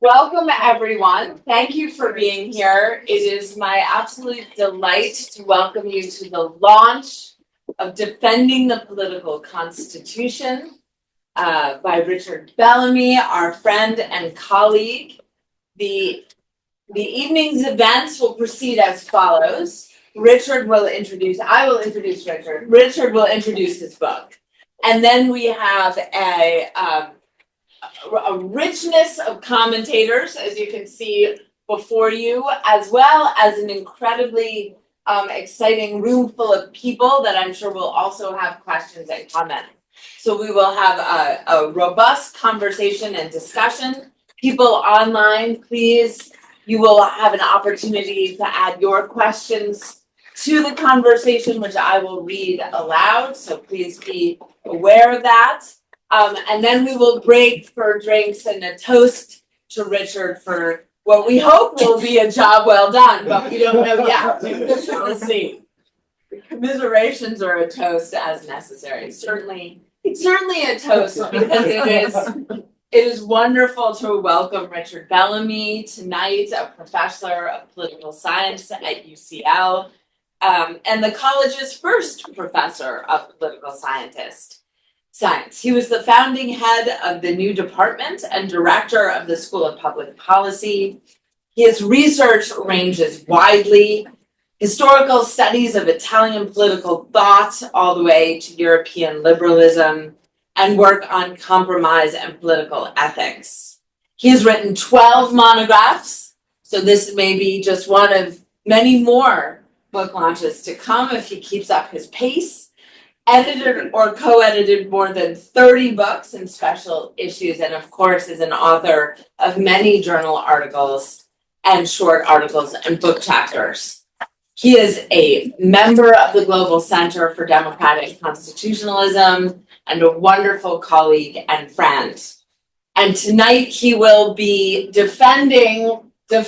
Welcome, everyone. Thank you for being here. It is my absolute delight to welcome you to the launch of Defending the Political Constitution by Richard Bellamy, our friend and colleague. The evening's events will proceed as follows. I will introduce Richard. Richard will introduce his book. And then we have a richness of commentators, as you can see before you, as well as an incredibly exciting room full of people that I'm sure will also have questions and comments. So we will have a robust conversation and discussion. People online, please, you will have an opportunity to add your questions to the conversation, which I will read aloud. So please be aware of that. And then we will break for drinks and a toast to Richard for what we hope will be a job well done, but we don't know yet. We'll see. Commiserations or a toast as necessary. Certainly a toast, because it is wonderful to welcome Richard Bellamy tonight, a professor of political science at UCL, and the college's first professor of political science. He was the founding head of the new department and director of the School of Public Policy. His research ranges widely: historical studies of Italian political thought all the way to European liberalism, and work on compromise and political ethics. He has written 12 monographs, so this may be just one of many more book launches to come if he keeps up his pace. Edited or co-edited more than 30 books and special issues, and of course is an author of many journal articles and short articles and book chapters. He is a member of the Global Centre for Democratic Constitutionalism and a wonderful colleague and friend. And tonight he will be defending the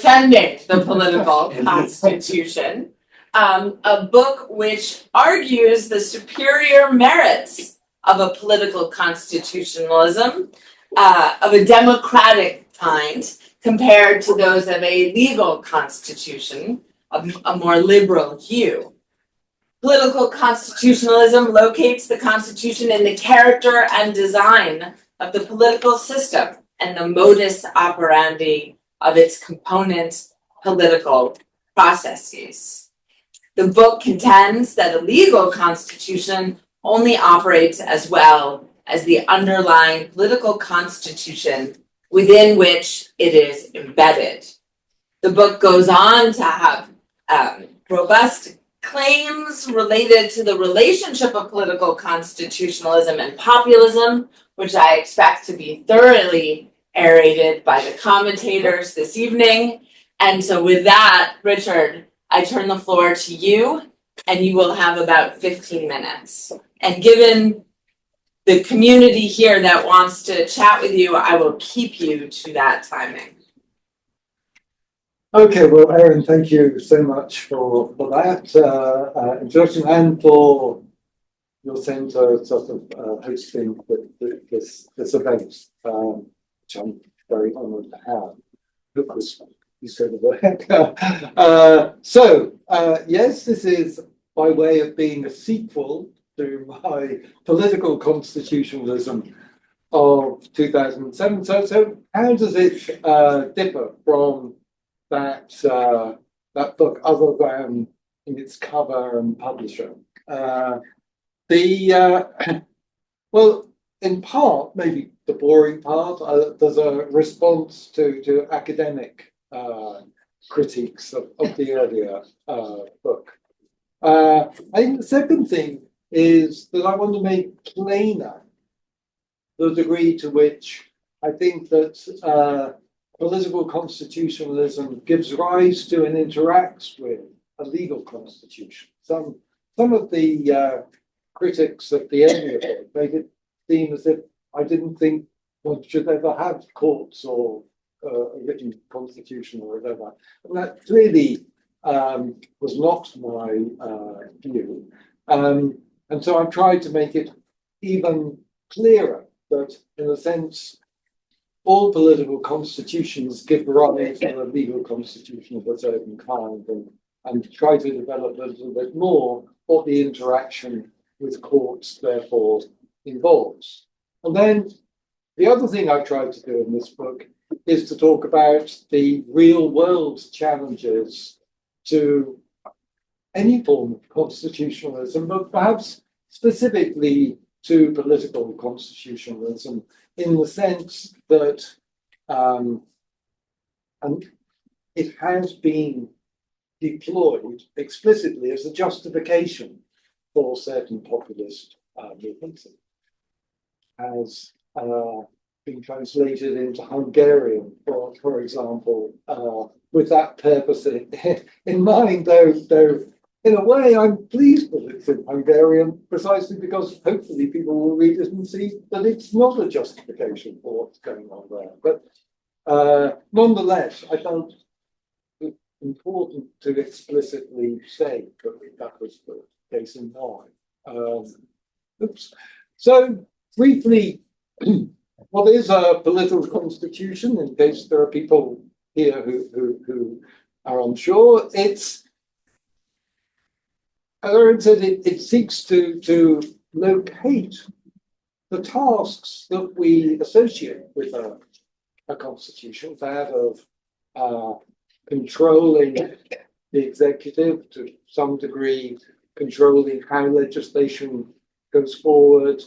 political constitution. A book which argues the superior merits of a political constitutionalism of a democratic kind compared to those of a legal constitution of a more liberal hue. Political constitutionalism locates the Constitution in the character and design of the political system and the modus operandi of its component political processes. The book contends that a legal constitution only operates as well as the underlying political constitution within which it is embedded. The book goes on to have robust claims related to the relationship of political constitutionalism and populism, which I expect to be thoroughly aerated by the commentators this evening. And so with that, Richard, I turn the floor to you, and you will have about 15 minutes. And given the community here that wants to chat with you, I will keep you to that timing. Okay, well, Erin, thank you so much for that introduction and for your centre sort of hosting this event, which I'm very honoured to have. Look, yes, this is by way of being a sequel to my political constitutionalism of 2007. So how does it differ from that book, other than in its cover and publisher? Well, in part, maybe the boring part, there's a response to academic critiques of the earlier book. I think the second thing is that I want to make plainer the degree to which I think that political constitutionalism gives rise to and interacts with a legal constitution. Some of the critics at the end of it make it seem as if I didn't think one should ever have courts or a written constitution or whatever. And that clearly was not my view. And so I've tried to make it even clearer that, in a sense, all political constitutions give rise to a legal constitution of a certain kind, and try to develop a little bit more what the interaction with courts therefore involves. And then the other thing I've tried to do in this book is to talk about the real world challenges to any form of constitutionalism, but perhaps specifically to political constitutionalism, in the sense that and it has been deployed explicitly as a justification for certain populist movements. Has been translated into Hungarian, for example, with that purpose in mind, though in a way I'm pleased that it's in Hungarian, precisely because hopefully people will read it and see that it's not a justification for what's going on there. But nonetheless, I found it important to explicitly say that that was the case in mind. So briefly, what is a political constitution, in case there are people here who are unsure? It's, as Erin said, it seeks to locate the tasks that we associate with a constitution, that of controlling the executive, to some degree, controlling how legislation goes forward,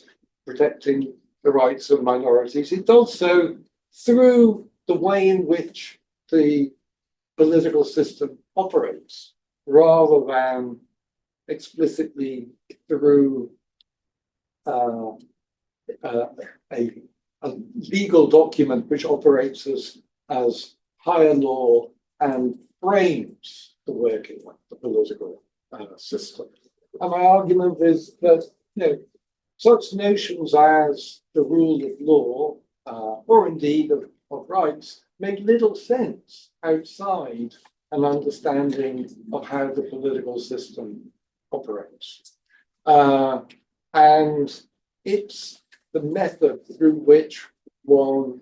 protecting the rights of minorities. It does so through the way in which the political system operates, rather than explicitly through a legal document which operates as higher law and frames the working of the political system. And my argument is that, such notions as the rule of law, or indeed of rights, make little sense outside an understanding of how the political system operates. And it's the method through which one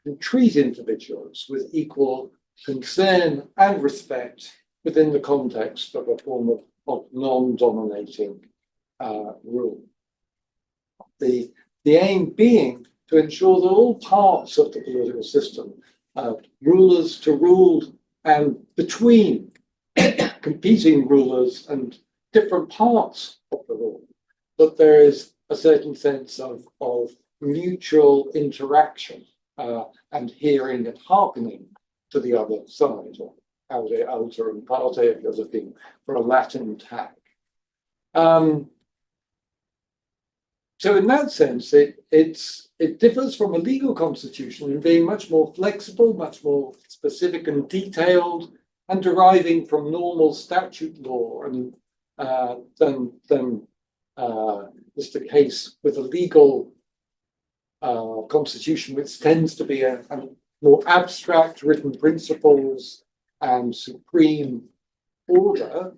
can treat individuals with equal concern and respect within the context of a form of non-dominating rule. The aim being to ensure that all parts of the political system, rulers to rule and between competing rulers and different parts of the law, that there is a certain sense of mutual interaction and hearing and hearkening to the other side, or aude alterum parte, if you're looking for a Latin tag. So in that sense, it differs from a legal constitution in being much more flexible, much more specific and detailed, and deriving from normal statute law and than is the case with a legal constitution, which tends to be a more abstract written principles and supreme order,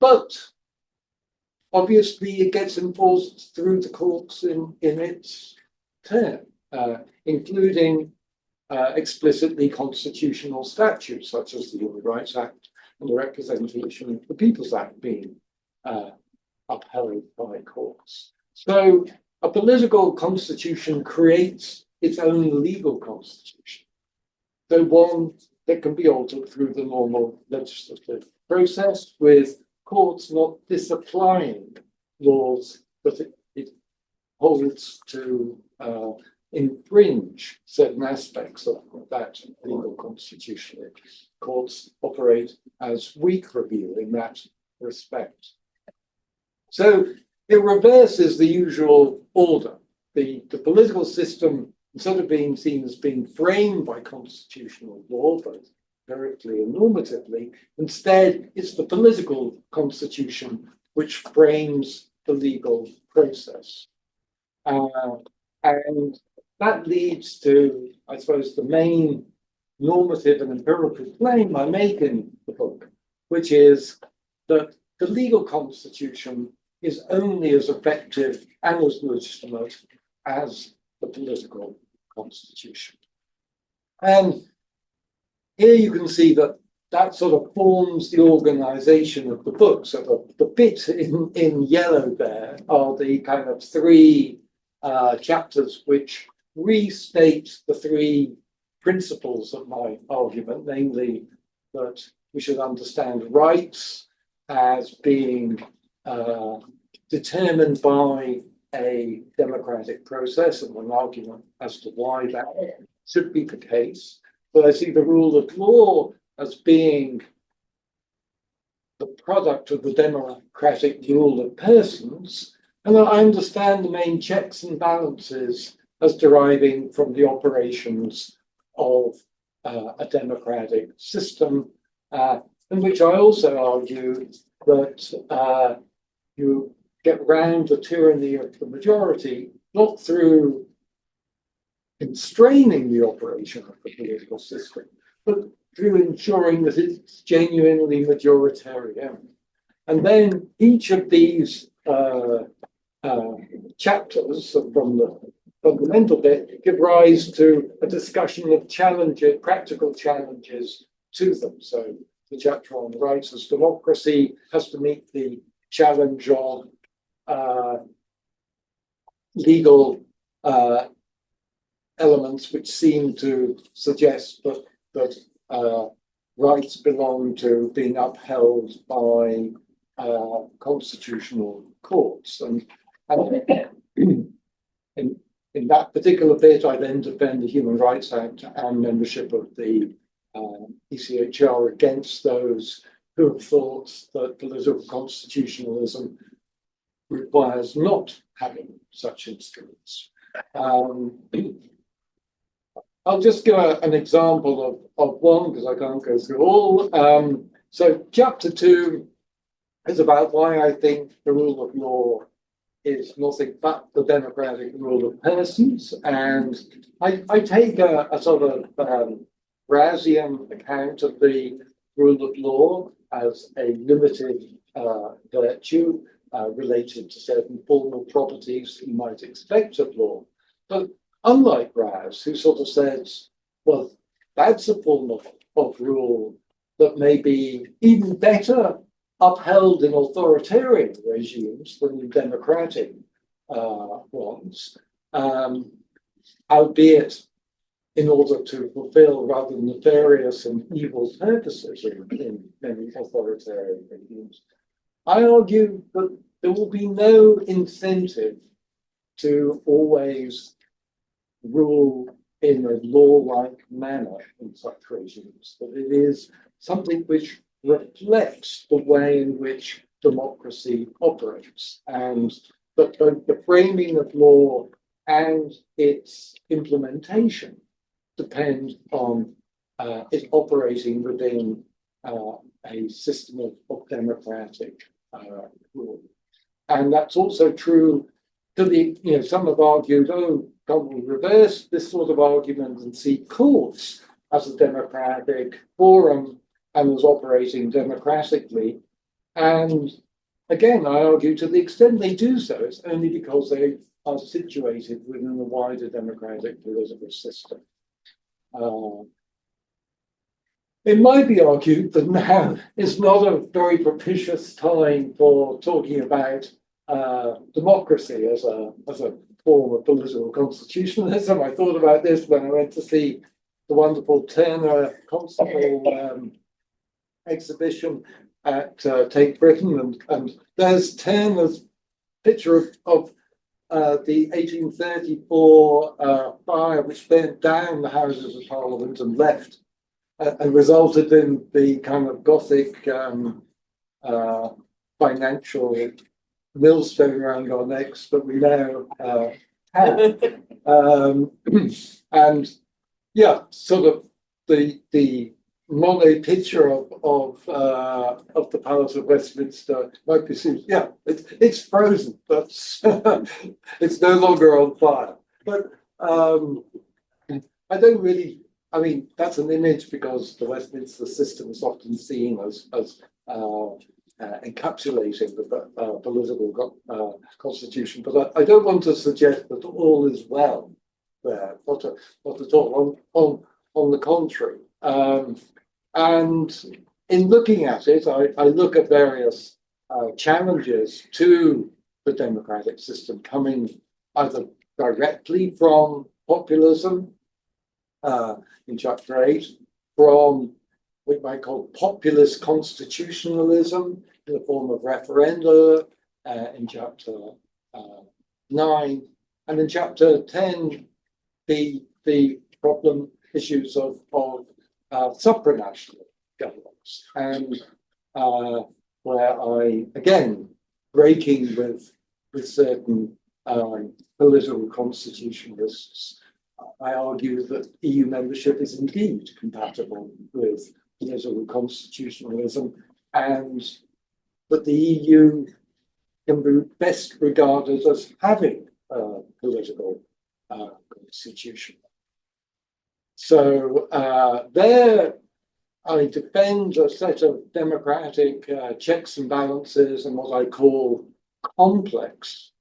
but obviously it gets enforced through the courts in its turn, including explicitly constitutional statutes such as the Human Rights Act and the Representation of the People's Act being upheld by courts. So a political constitution creates its own legal constitution, so one that can be altered through the normal legislative process, with courts not disapplying laws that it holds to infringe certain aspects of that legal constitution. Courts operate as weak review in that respect. So it reverses the usual order. The political system, instead of being seen as being framed by constitutional law, both empirically and normatively, instead it's the political constitution which frames the legal process. And that leads to, I suppose, the main normative and empirical claim I make in the book, which is that the legal constitution is only as effective and as legitimate as the political constitution. And here you can see that that sort of forms the organisation of the book. So the bit in yellow there are the kind of three chapters which restate the three principles of my argument, namely that we should understand rights as being determined by a democratic process, and an argument as to why that should be the case. But I see the rule of law as being the product of the democratic rule of persons, and I understand the main checks and balances as deriving from the operations of a democratic system, in which I also argue that you get round the tyranny of the majority, not through constraining the operation of the political system, but through ensuring that it's genuinely majoritarian. And then each of these chapters from the fundamental bit give rise to a discussion of challenges, practical challenges to them. So the chapter on rights as democracy has to meet the challenge of legal elements which seem to suggest that rights belong to being upheld by constitutional courts. And in that particular bit, I then defend the Human Rights Act and membership of the ECHR against those who have thought that political constitutionalism requires not having such instruments. I'll just give an example of one, because I can't go through all. So chapter 2 is about why I think the rule of law is nothing but the democratic rule of persons. And I take a sort of Rawlsian account of the rule of law as a limited virtue related to certain formal properties you might expect of law. But unlike Rawls, who sort of says, well, that's a form of rule that may be even better upheld in authoritarian regimes than in democratic ones, albeit in order to fulfill rather nefarious and evil purposes in many authoritarian regimes. I argue that there will be no incentive to always rule in a law-like manner in such regimes, that it is something which reflects the way in which democracy operates, and that both the framing of law and its implementation depend on it operating within a system of democratic rule. And that's also true to the, some have argued, oh, can't we reverse this sort of argument and see courts as a democratic forum and as operating democratically? And again, I argue to the extent they do so, it's only because they are situated within a wider democratic political system. It might be argued that now is not a very propitious time for talking about democracy as a form of political constitutionalism. I thought about this when I went to see the wonderful Turner Constable exhibition at Tate Britain, and there's Turner's picture of the 1834 fire which burnt down the Houses of Parliament and left and resulted in the kind of Gothic financial millstone around our necks that we now have. And yeah, sort of the Monet picture of the Palace of Westminster might be seen. Yeah, it's frozen, but it's no longer on fire. But I don't really. I mean, that's an image because the Westminster system is often seen as encapsulating the political constitution. But I don't want to suggest that all is well there, not at all. On the contrary, and in looking at it, I look at various challenges to the democratic system coming either directly from populism in chapter 8, from what we might call populist constitutionalism in the form of referenda in chapter 9, and in chapter 10, the problem issues of supranational governments, and where I again breaking with certain political constitutionalists, I argue that EU membership is indeed compatible with political constitutionalism, and that the EU can be best regarded as having a political constitution. So there I defend a set of democratic checks and balances and what I call complex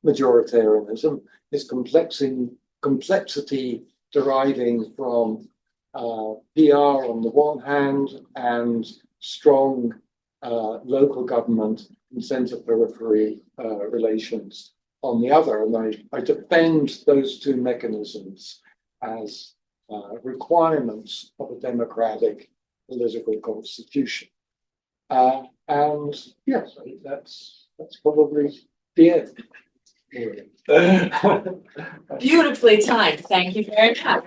majoritarianism, is complexity deriving from PR on the one hand and strong local government and centre periphery relations on the other. And I defend those two mechanisms as requirements of a democratic political constitution. And yes, that's probably the end. Beautifully timed. Thank you very much.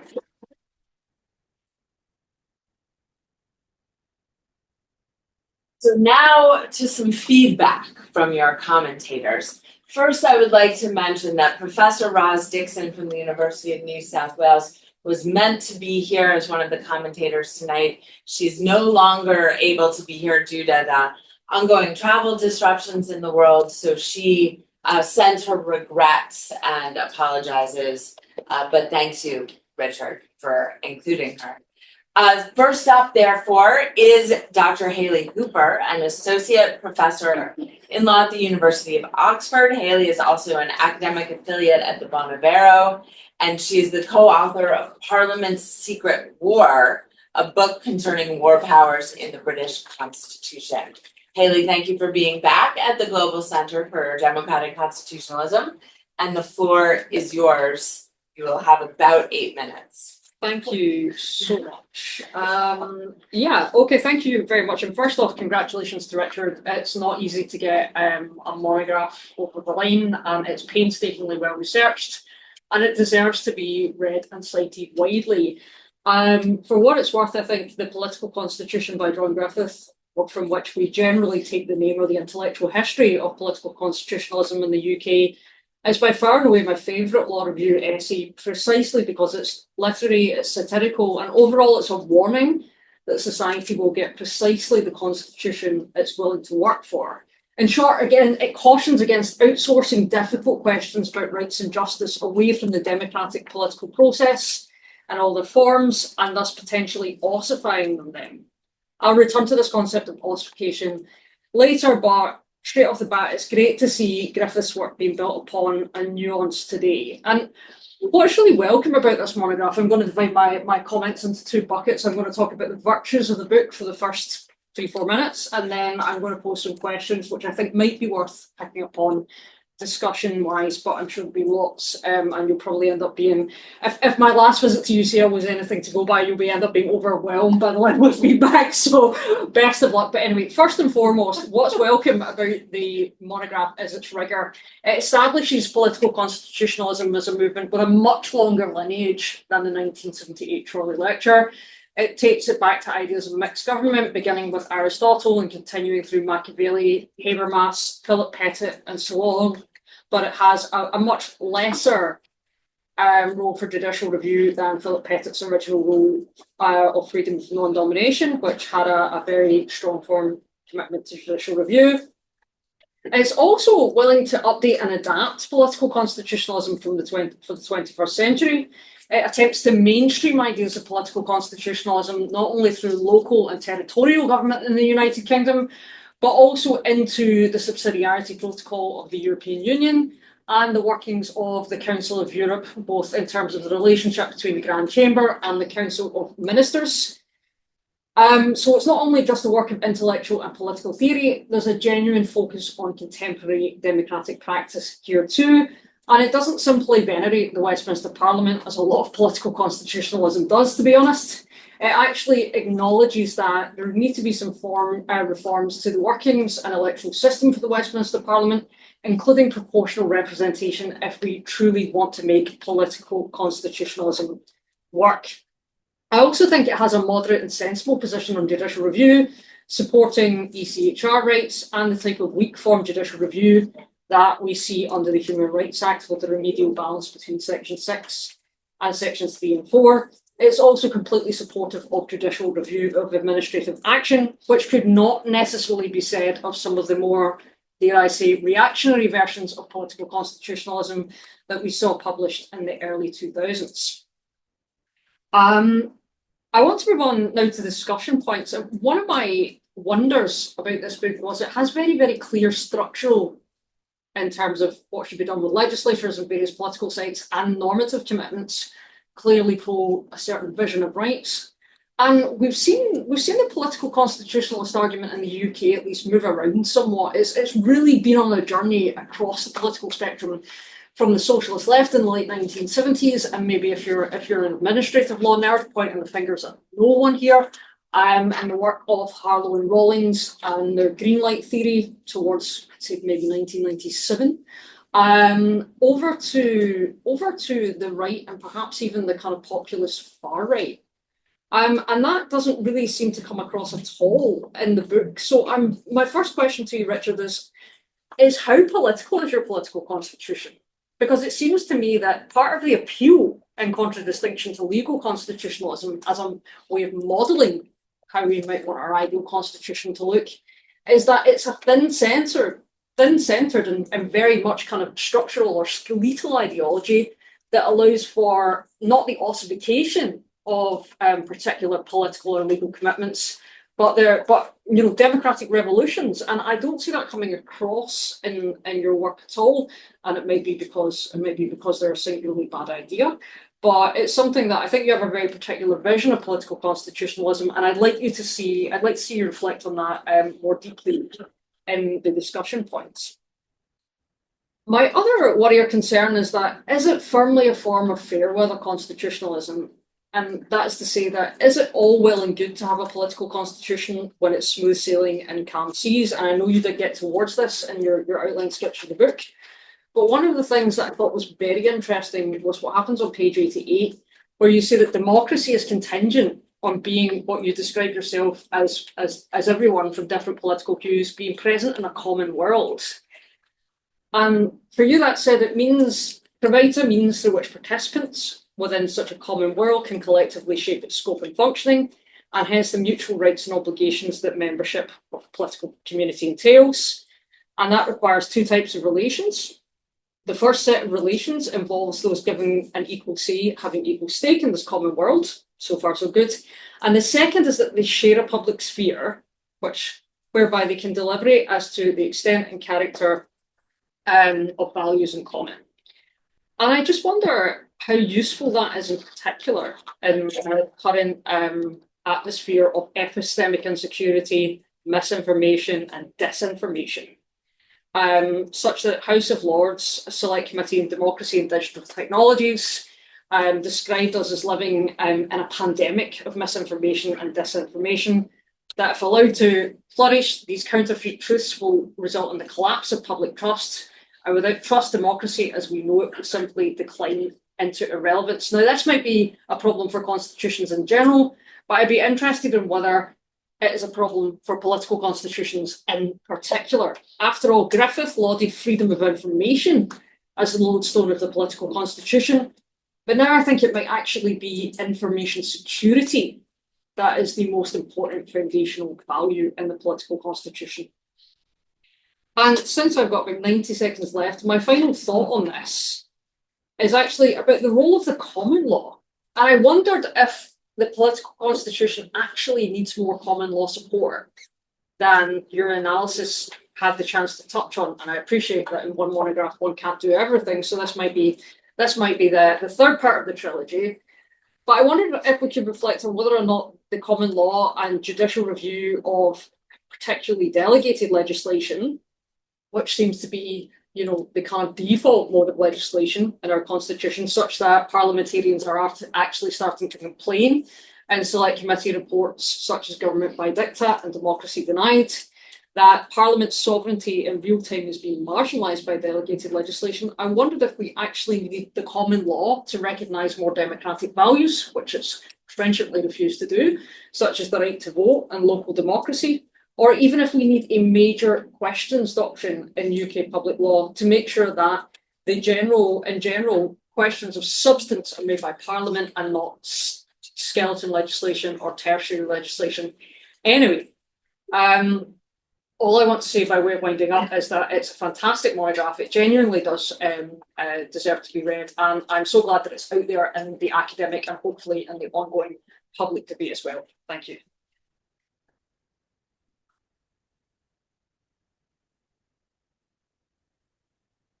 So now to some feedback from your commentators. First, I would like to mention that Professor Roz Dixon from the University of New South Wales was meant to be here as one of the commentators tonight. She's no longer able to be here due to the ongoing travel disruptions in the world, so she sends her regrets and apologizes, but thanks you, Richard, for including her. First up, therefore, is Dr. Hayley Hooper, an associate professor in law at the University of Oxford. Hayley is also an academic affiliate at the Bonavero, and she is the co-author of Parliament's Secret War, a book concerning war powers in the British Constitution. Hayley, thank you for being back at the Global Centre for Democratic Constitutionalism, and the floor is yours. You will have about 8 minutes. Thank you so much. Yeah, okay, thank you very much. And first off, congratulations to Richard. It's not easy to get a monograph over the line, and it's painstakingly well researched, and it deserves to be read and cited widely. For what it's worth, I think The Political Constitution by John Griffith, from which we generally take the name or the intellectual history of political constitutionalism in the UK, it's by far and away my favourite law review essay, precisely because it's literary, it's satirical, and overall it's a warning that society will get precisely the constitution it's willing to work for. In short, again, it cautions against outsourcing difficult questions about rights and justice away from the democratic political process and all their forms, and thus potentially ossifying them. I'll return to this concept of ossification later, but straight off the bat, it's great to see Griffith's work being built upon and nuanced today. And what's really welcome about this monograph, I'm going to divide my comments into 2 buckets. I'm going to talk about the virtues of the book for the first 3-4 minutes, and then I'm going to pose some questions which I think might be worth picking up on discussion-wise, but I'm sure there'll be lots, and you'll probably end up being, if my last visit to UCL was anything to go by, you'll end up being overwhelmed by the level of feedback, so best of luck. But anyway, first and foremost, what's welcome about the monograph is its rigour. It establishes political constitutionalism as a movement with a much longer lineage than the 1978 Trolley Lecture. It takes it back to ideas of mixed government, beginning with Aristotle and continuing through Machiavelli, Habermas, Philip Pettit, and so on. But it has a much lesser role for judicial review than Philip Pettit's original role of freedom of non-domination, which had a very strong form commitment to judicial review. It's also willing to update and adapt political constitutionalism for the 21st century. It attempts to mainstream ideas of political constitutionalism, not only through local and territorial government in the United Kingdom, but also into the subsidiarity protocol of the European Union and the workings of the Council of Europe, both in terms of the relationship between the Grand Chamber and the Council of Ministers. So it's not only just the work of intellectual and political theory, there's a genuine focus on contemporary democratic practice here too. And it doesn't simply venerate the Westminster Parliament, as a lot of political constitutionalism does, to be honest. It actually acknowledges that there need to be some reforms to the workings and electoral system for the Westminster Parliament, including proportional representation if we truly want to make political constitutionalism work. I also think it has a moderate and sensible position on judicial review, supporting ECHR rights and the type of weak form judicial review that we see under the Human Rights Act, with the remedial balance between Section 6 and Sections 3 and 4. It's also completely supportive of judicial review of administrative action, which could not necessarily be said of some of the more, dare I say, reactionary versions of political constitutionalism that we saw published in the early 2000s. I want to move on now to discussion points. One of my wonders about this book was it has very, very clear structural in terms of what should be done with legislators and various political sites and normative commitments, clearly pro a certain vision of rights. And we've seen the political constitutionalist argument in the UK at least move around somewhat. It's really been on a journey across the political spectrum, from the socialist left in the late 1970s, and maybe if you're an administrative law nerd, pointing the fingers at no one here, and the work of Harlow and Rawlings and their green light theory towards, I'd say, maybe 1997, over to the right and perhaps even the kind of populist far right. And that doesn't really seem to come across at all in the book. So my first question to you, Richard, is how political is your political constitution? Because it seems to me that part of the appeal, in contradistinction to legal constitutionalism as a way of modelling how we might want our ideal constitution to look, is that it's a thin-centred and very much kind of structural or skeletal ideology that allows for not the ossification of particular political or legal commitments, but democratic revolutions. And I don't see that coming across in your work at all. And it may be because they're a singularly bad idea. But it's something that I think you have a very particular vision of political constitutionalism, and I'd like to see you reflect on that more deeply in the discussion points. My other worry or concern is it firmly a form of fair weather constitutionalism? And that's to say that, is it all well and good to have a political constitution when it's smooth sailing in calm seas? And I know you did get towards this in your outline sketch of the book. But one of the things that I thought was very interesting was what happens on page 88, where you say that democracy is contingent on being what you describe yourself as everyone from different political views being present in a common world. And for you, that said, provides a means through which participants within such a common world can collectively shape its scope and functioning, and hence the mutual rights and obligations that membership of a political community entails. And that requires two types of relations. The first set of relations involves those given an equal say, having equal stake in this common world. So far, so good. And the second is that they share a public sphere, whereby they can deliberate as to the extent and character of values in common. And I just wonder how useful that is in particular in the current atmosphere of epistemic insecurity, misinformation, and disinformation. Such that House of Lords, a Select Committee on Democracy and Digital Technologies, described us as living in a pandemic of misinformation and disinformation, that if allowed to flourish, these counterfeit truths will result in the collapse of public trust, and without trust, democracy as we know it will simply decline into irrelevance. Now, this might be a problem for constitutions in general, but I'd be interested in whether it is a problem for political constitutions in particular. After all, Griffith lauded freedom of information as the lodestone of the political constitution, but now I think it might actually be information security that is the most important foundational value in the political constitution. And since I've got about 90 seconds left, my final thought on this is actually about the role of the common law. And I wondered if the political constitution actually needs more common law support. than your analysis had the chance to touch on. And I appreciate that in one monograph one can't do everything. So this might be the third part of the trilogy. But I wondered if we could reflect on whether or not the common law and judicial review of particularly delegated legislation, which seems to be, you know, the kind of default mode of legislation in our constitution, such that parliamentarians are actually starting to complain and select committee reports such as Government by Dictate and Democracy Denied, that Parliament's sovereignty in real time is being marginalised by delegated legislation. I wondered if we actually need the common law to recognise more democratic values, which it's stringently refused to do, such as the right to vote and local democracy, or even if we need a major questions doctrine in UK public law to make sure that in general, questions of substance are made by Parliament and not skeleton legislation or tertiary legislation. Anyway, all I want to say by way of winding up is that it's a fantastic monograph. It genuinely does deserve to be read, and I'm so glad that it's out there in the academic and hopefully in the ongoing public debate as well. Thank you.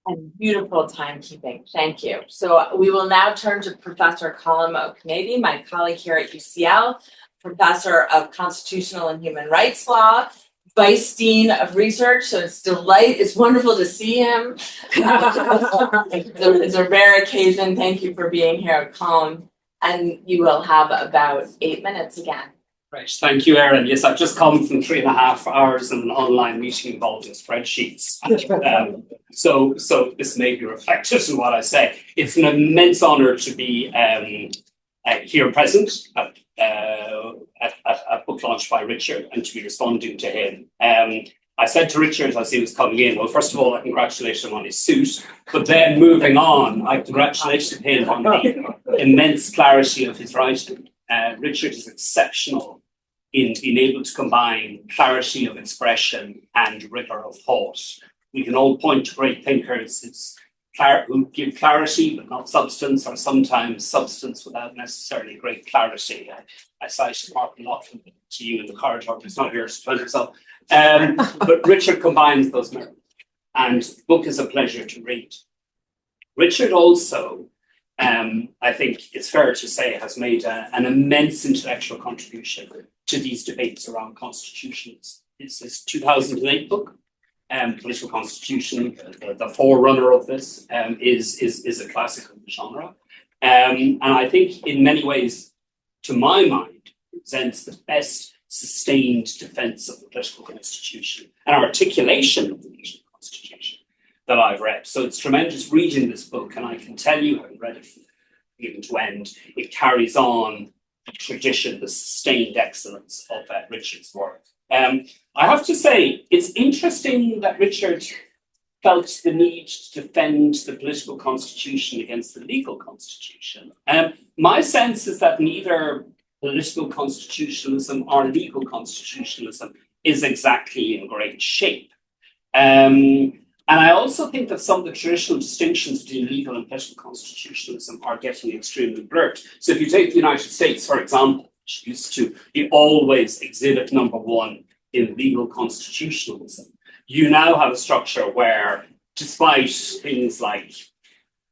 And beautiful timekeeping. Thank you. So we will now turn to Professor Colm O'Kennedy, my colleague here at UCL, Professor of Constitutional and Human Rights Law, Vice Dean of Research. So it's wonderful to see him. It's a rare occasion. Thank you for being here, Colm. And you will have about 8 minutes again. Right, thank you, Erin. Yes, I've just come from 3.5 hours in an online meeting involving spreadsheets. So this may be reflected in what I say. It's an immense honour to be here present at book launch by Richard and to be responding to him. I said to Richard as he was coming in, well, first of all, I congratulate him on his suit, but then moving on, I congratulated him on the immense clarity of his writing. Richard is exceptional in being able to combine clarity of expression and rigour of thought. We can all point to great thinkers who give clarity but not substance, or sometimes substance without necessarily great clarity. I cited Martin Lachlan to you in the corridor, but it's not here to defend himself. But Richard combines those merits, and the book is a pleasure to read. Richard also, I think it's fair to say, has made an immense intellectual contribution to these debates around constitutions. It's his 2008 book, Political Constitution, the forerunner of this, is a classic of the genre. And I think in many ways, to my mind, presents the best sustained defence of the political constitution and articulation of the political constitution that I've read. So it's tremendous reading this book, and I can tell you, having read it from beginning to end, it carries on the tradition, the sustained excellence of Richard's work. I have to say, it's interesting that Richard felt the need to defend the political constitution against the legal constitution. My sense is that neither political constitutionalism or legal constitutionalism is exactly in great shape. And I also think that some of the traditional distinctions between legal and political constitutionalism are getting extremely blurred. So if you take the United States, for example, which used to be always exhibit number one in legal constitutionalism, you now have a structure where, despite things like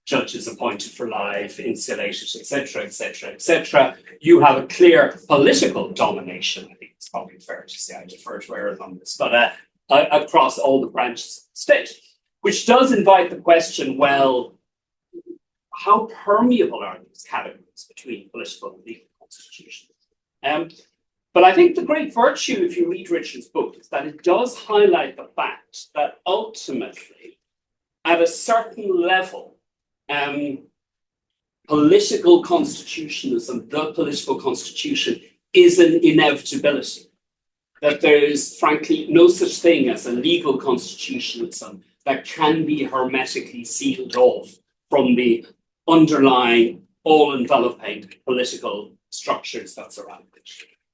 judges appointed for life, insulated, etc., you have a clear political domination. I think it's probably fair to say, I defer to Erin on this, but across all the branches of the state, which does invite the question, well, how permeable are these categories between political and legal constitutions? But I think the great virtue, if you read Richard's book, is that it does highlight the fact that ultimately, at a certain level, political constitutionalism, the political constitution, is an inevitability. That there is, frankly, no such thing as a legal constitutionalism that can be hermetically sealed off from the underlying, all-enveloping political structures that surround it.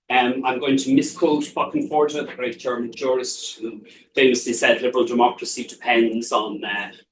I'm going to misquote Buckenforta, the great German jurist, who famously said liberal democracy depends on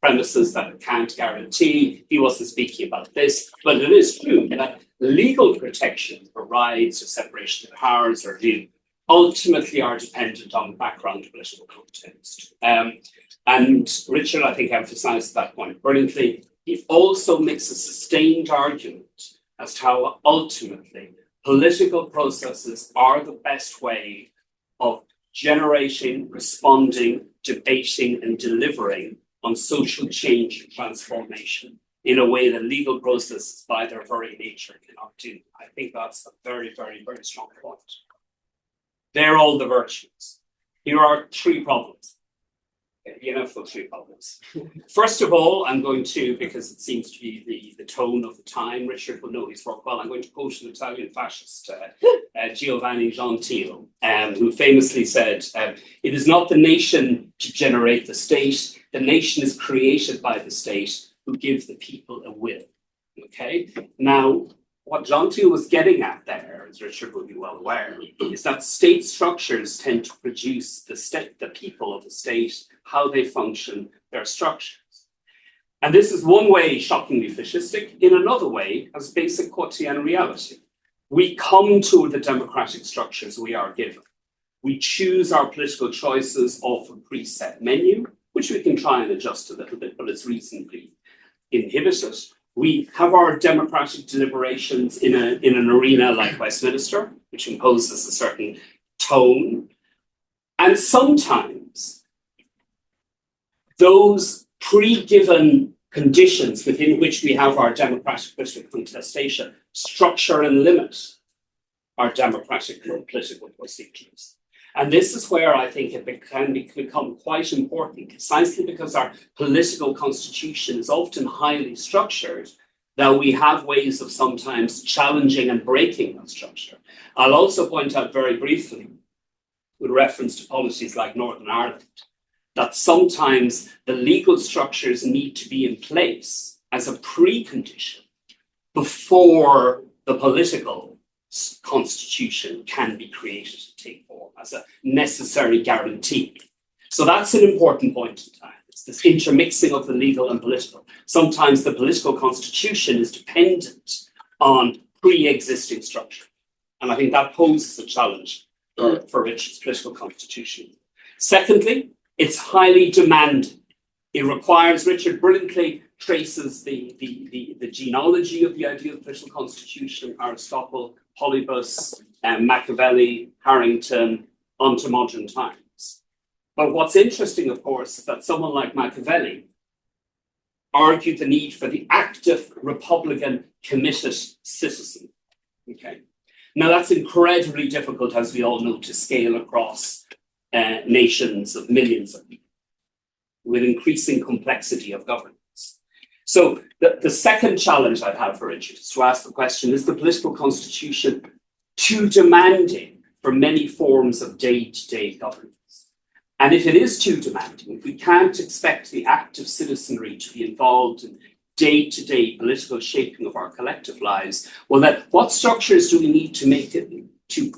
premises that it can't guarantee. He wasn't speaking about this, but it is true that legal protection for rights or separation of powers or due ultimately are dependent on background political context. And Richard, I think, emphasised that point brilliantly. He also makes a sustained argument as to how ultimately political processes are the best way of generating, responding, debating, and delivering on social change and transformation in a way that legal processes by their very nature cannot do. I think that's a very, very, very strong point. They're all the virtues. Here are three problems. For three problems. First of all, I'm going to, because it seems to be the tone of the time, Richard will know his work well, I'm going to quote an Italian fascist, Giovanni Gentile, who famously said, it is not the nation to generate the state, the nation is created by the state who gives the people a will. Okay? Now, what Gentile was getting at there, as Richard will be well aware, is that state structures tend to produce the people of the state, how they function, their structures. And this is one way shockingly fascistic, in another way as basic quotidian reality. We come to the democratic structures we are given. We choose our political choices off a preset menu, which we can try and adjust a little bit, but it's reasonably inhibited. We have our democratic deliberations in an arena like Westminster, which imposes a certain tone. And sometimes those pre-given conditions within which we have our democratic political contestation structure and limit our democratic political procedures. And this is where I think it can become quite important, precisely because our political constitution is often highly structured, that we have ways of sometimes challenging and breaking that structure. I'll also point out very briefly, with reference to policies like Northern Ireland, that sometimes the legal structures need to be in place as a precondition before the political constitution can be created to take form as a necessary guarantee. So that's an important point in time. It's this intermixing of the legal and political. Sometimes the political constitution is dependent on pre-existing structure. And I think that poses a challenge for Richard's political constitution. Secondly, it's highly demanding. It requires, Richard brilliantly traces the genealogy of the idea of political constitution, Aristotle, Polybus, Machiavelli, Harrington, onto modern times. But what's interesting, of course, is that someone like Machiavelli argued the need for the active, Republican, committed citizen. Okay. Now that's incredibly difficult, as we all know, to scale across nations of millions of people with increasing complexity of governance. So the second challenge I'd have for Richard is to ask the question, is the political constitution too demanding for many forms of day-to-day governance? And if it is too demanding, if we can't expect the active citizenry to be involved in day-to-day political shaping of our collective lives, well then what structures do we need to make it to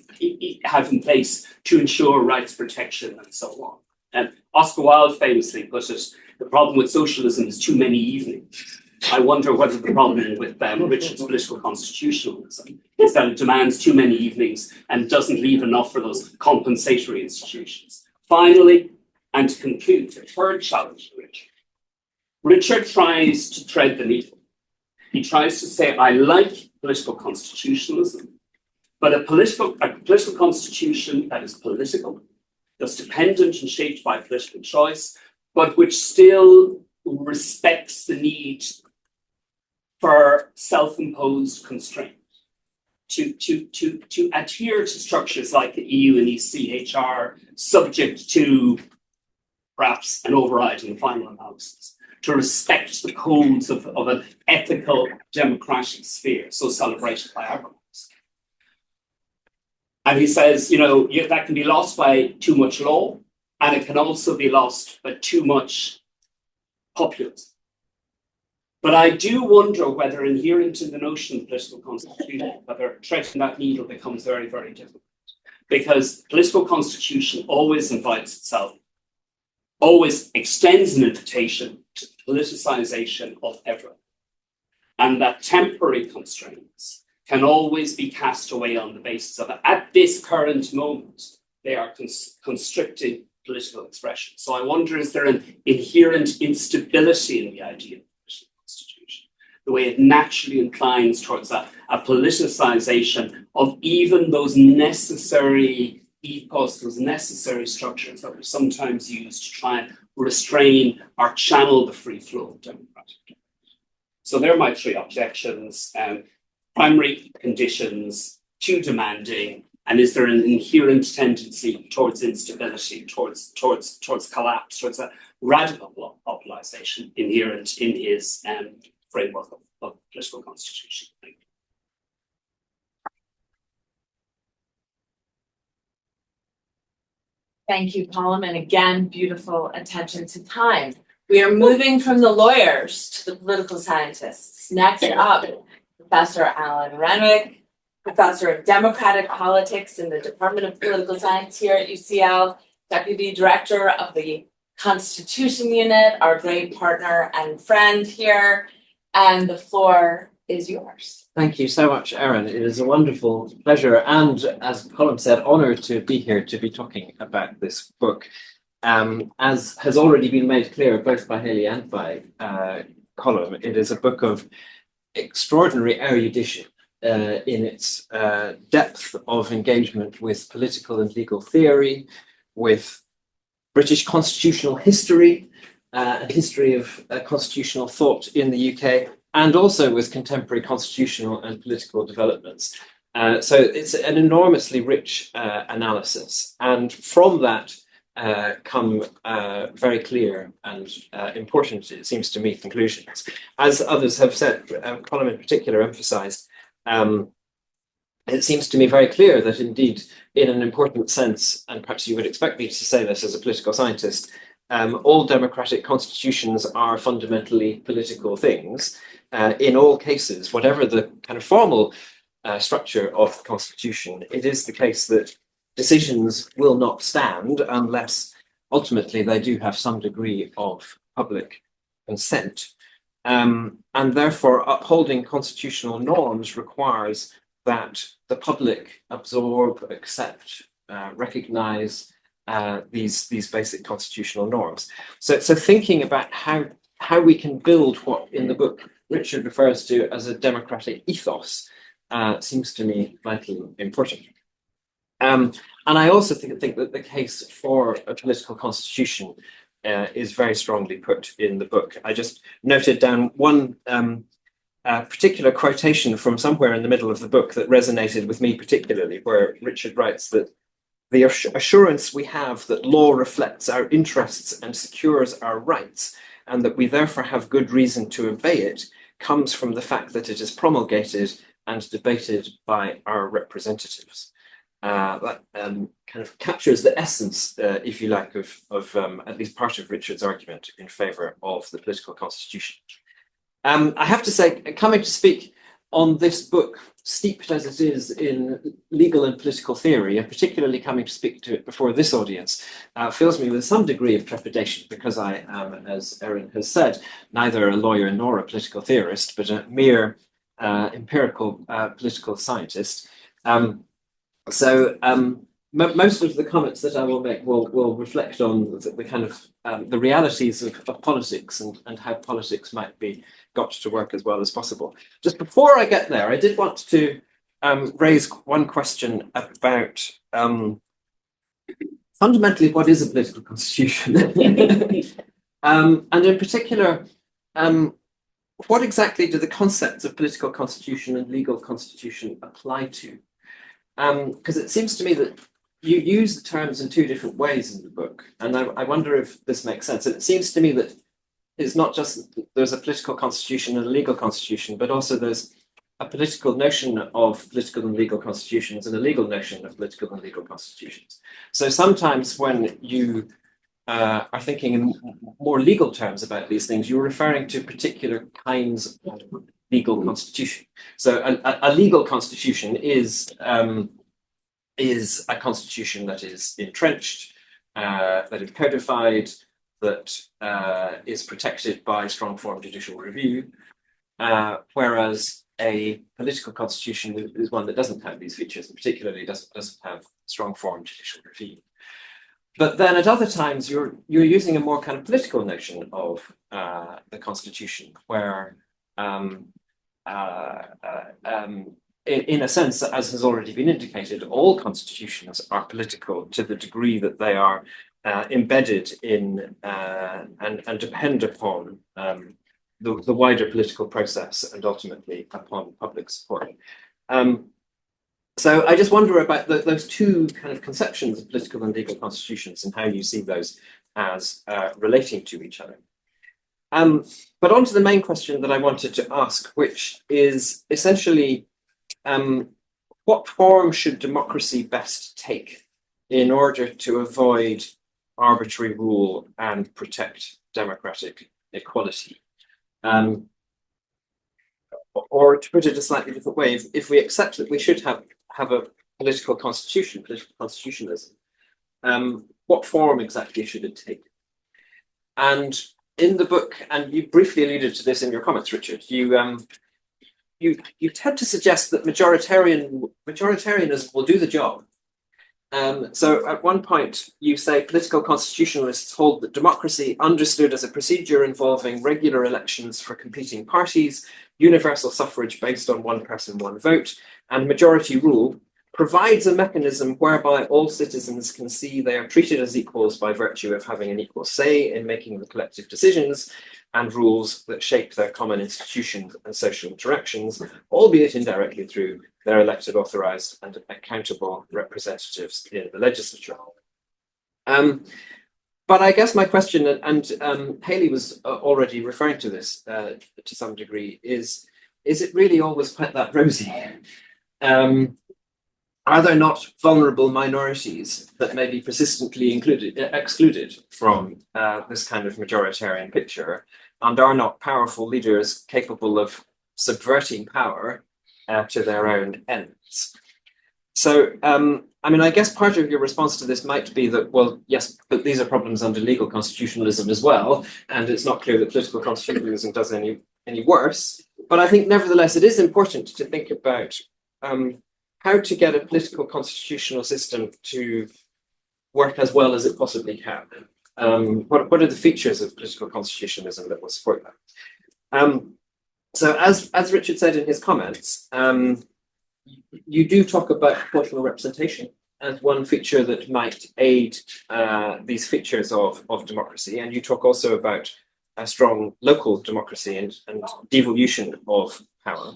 have in place to ensure rights protection and so on? And Oscar Wilde famously put it, the problem with socialism is too many evenings. I wonder whether the problem with Richard's political constitutionalism is that it demands too many evenings and doesn't leave enough for those compensatory institutions. Finally, and to conclude, the third challenge for Richard. Richard tries to thread the needle. He tries to say, I like political constitutionalism, but a political constitution that is political, that's dependent and shaped by political choice, but which still respects the need for self-imposed constraint, to adhere to structures like the EU and ECHR, subject to perhaps an overriding final analysis, to respect the codes of an ethical democratic sphere, so celebrated by our governments. And he says, that can be lost by too much law, and it can also be lost by too much populism. But I do wonder whether adhering to the notion of political constitution, whether threading that needle becomes very, very difficult. Because political constitution always invites itself, always extends an invitation to politicization of everything. And that temporary constraints can always be cast away on the basis of, at this current moment, they are constricted political expression. So I wonder, is there an inherent instability in the idea of political constitution, the way it naturally inclines towards a politicization of even those necessary ethos, those necessary structures that were sometimes used to try and restrain or channel the free flow of democratic debate. So there are my three objections. Primary conditions, too demanding, and is there an inherent tendency towards instability, towards collapse, towards a radical popularization inherent in his framework of political constitution? Thank you, Colm, and again, beautiful attention to time. We are moving from the lawyers to the political scientists. Next up, Professor Alan Renwick, Professor of Democratic Politics in the Department of Political Science here at UCL, Deputy Director of the Constitution Unit, our great partner and friend here, and the floor is yours. Thank you so much, Erin. It is a wonderful pleasure and, as Colm said, honour to be here to be talking about this book. As has already been made clear both by Hayley and by Colm, it is a book of extraordinary erudition in its depth of engagement with political and legal theory, with British constitutional history, and history of constitutional thought in the UK, and also with contemporary constitutional and political developments. So it's an enormously rich analysis. And from that come very clear and important, it seems to me, conclusions. As others have said, Colm in particular emphasised, it seems to me very clear that indeed, in an important sense, and perhaps you would expect me to say this as a political scientist, all democratic constitutions are fundamentally political things. In all cases, whatever the kind of formal structure of the constitution, it is the case that decisions will not stand unless ultimately they do have some degree of public consent. And therefore, upholding constitutional norms requires that the public absorb, accept, recognise these basic constitutional norms. So thinking about how we can build what in the book Richard refers to as a democratic ethos seems to me vitally important. And I also think that the case for a political constitution is very strongly put in the book. I just noted down one particular quotation from somewhere in the middle of the book that resonated with me particularly, where Richard writes that the assurance we have that law reflects our interests and secures our rights, and that we therefore have good reason to obey it, comes from the fact that it is promulgated and debated by our representatives. That kind of captures the essence, if you like, of at least part of Richard's argument in favour of the political constitution. I have to say, coming to speak on this book, steeped as it is in legal and political theory, and particularly coming to speak to it before this audience, fills me with some degree of trepidation, because I am, as Erin has said, neither a lawyer nor a political theorist, but a mere empirical political scientist. Most of the comments that I will make will reflect on the kind of the realities of politics and how politics might be got to work as well as possible. Just before I get there, I did want to raise one question about fundamentally what is a political constitution, and in particular, what exactly do the concepts of political constitution and legal constitution apply to? Because it seems to me that you use the terms in two different ways in the book, and I wonder if this makes sense. It seems to me that it's not just there's a political constitution and a legal constitution, but also there's a political notion of political and legal constitutions and a legal notion of political and legal constitutions. So sometimes when you are thinking in more legal terms about these things, you're referring to particular kinds of legal constitution. So a legal constitution is a constitution that is entrenched, that is codified, that is protected by strong form judicial review, whereas a political constitution is one that doesn't have these features, and particularly doesn't have strong form judicial review. But then at other times, you're using a more kind of political notion of the constitution, where in a sense, as has already been indicated, all constitutions are political to the degree that they are embedded in and depend upon the wider political process and ultimately upon public support. So I just wonder about those two kind of conceptions of political and legal constitutions and how you see those as relating to each other. But on to the main question that I wanted to ask, which is essentially, what form should democracy best take in order to avoid arbitrary rule and protect democratic equality? Or to put it a slightly different way, if we accept that we should have a political constitution, political constitutionalism, what form exactly should it take? And in the book, and you briefly alluded to this in your comments, Richard, you tend to suggest that majoritarianism will do the job. So at one point, you say political constitutionalists hold that democracy, understood as a procedure involving regular elections for competing parties, universal suffrage based on one person, one vote, and majority rule, provides a mechanism whereby all citizens can see they are treated as equals by virtue of having an equal say in making the collective decisions and rules that shape their common institutions and social interactions, albeit indirectly through their elected, authorised and accountable representatives in the legislature. But I guess my question, and Hayley was already referring to this to some degree, is it really always quite that rosy? Are there not vulnerable minorities that may be persistently excluded from this kind of majoritarian picture, and are not powerful leaders capable of subverting power to their own ends? So, I mean, I guess part of your response to this might be that, well, yes, but these are problems under legal constitutionalism as well, and it's not clear that political constitutionalism does any worse. But I think, nevertheless, it is important to think about how to get a political constitutional system to work as well as it possibly can. What are the features of political constitutionalism that will support that? So as Richard said in his comments, you do talk about proportional representation as one feature that might aid these features of democracy, and you talk also about a strong local democracy and devolution of power.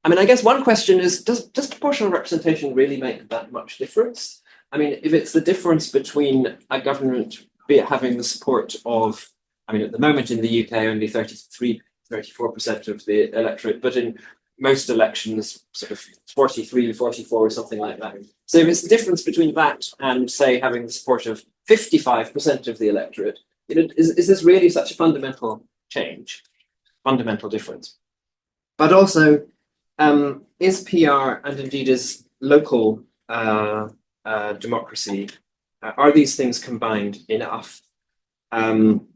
I mean, I guess one question is, does proportional representation really make that much difference? I mean, if it's the difference between a government, be it having the support of, I mean, at the moment in the UK, only 34% of the electorate, but in most elections, sort of 43, 44 or something like that. So if it's the difference between that and, say, having the support of 55% of the electorate, is this really such a fundamental change, fundamental difference? But also, is PR and indeed is local democracy, are these things combined enough? Given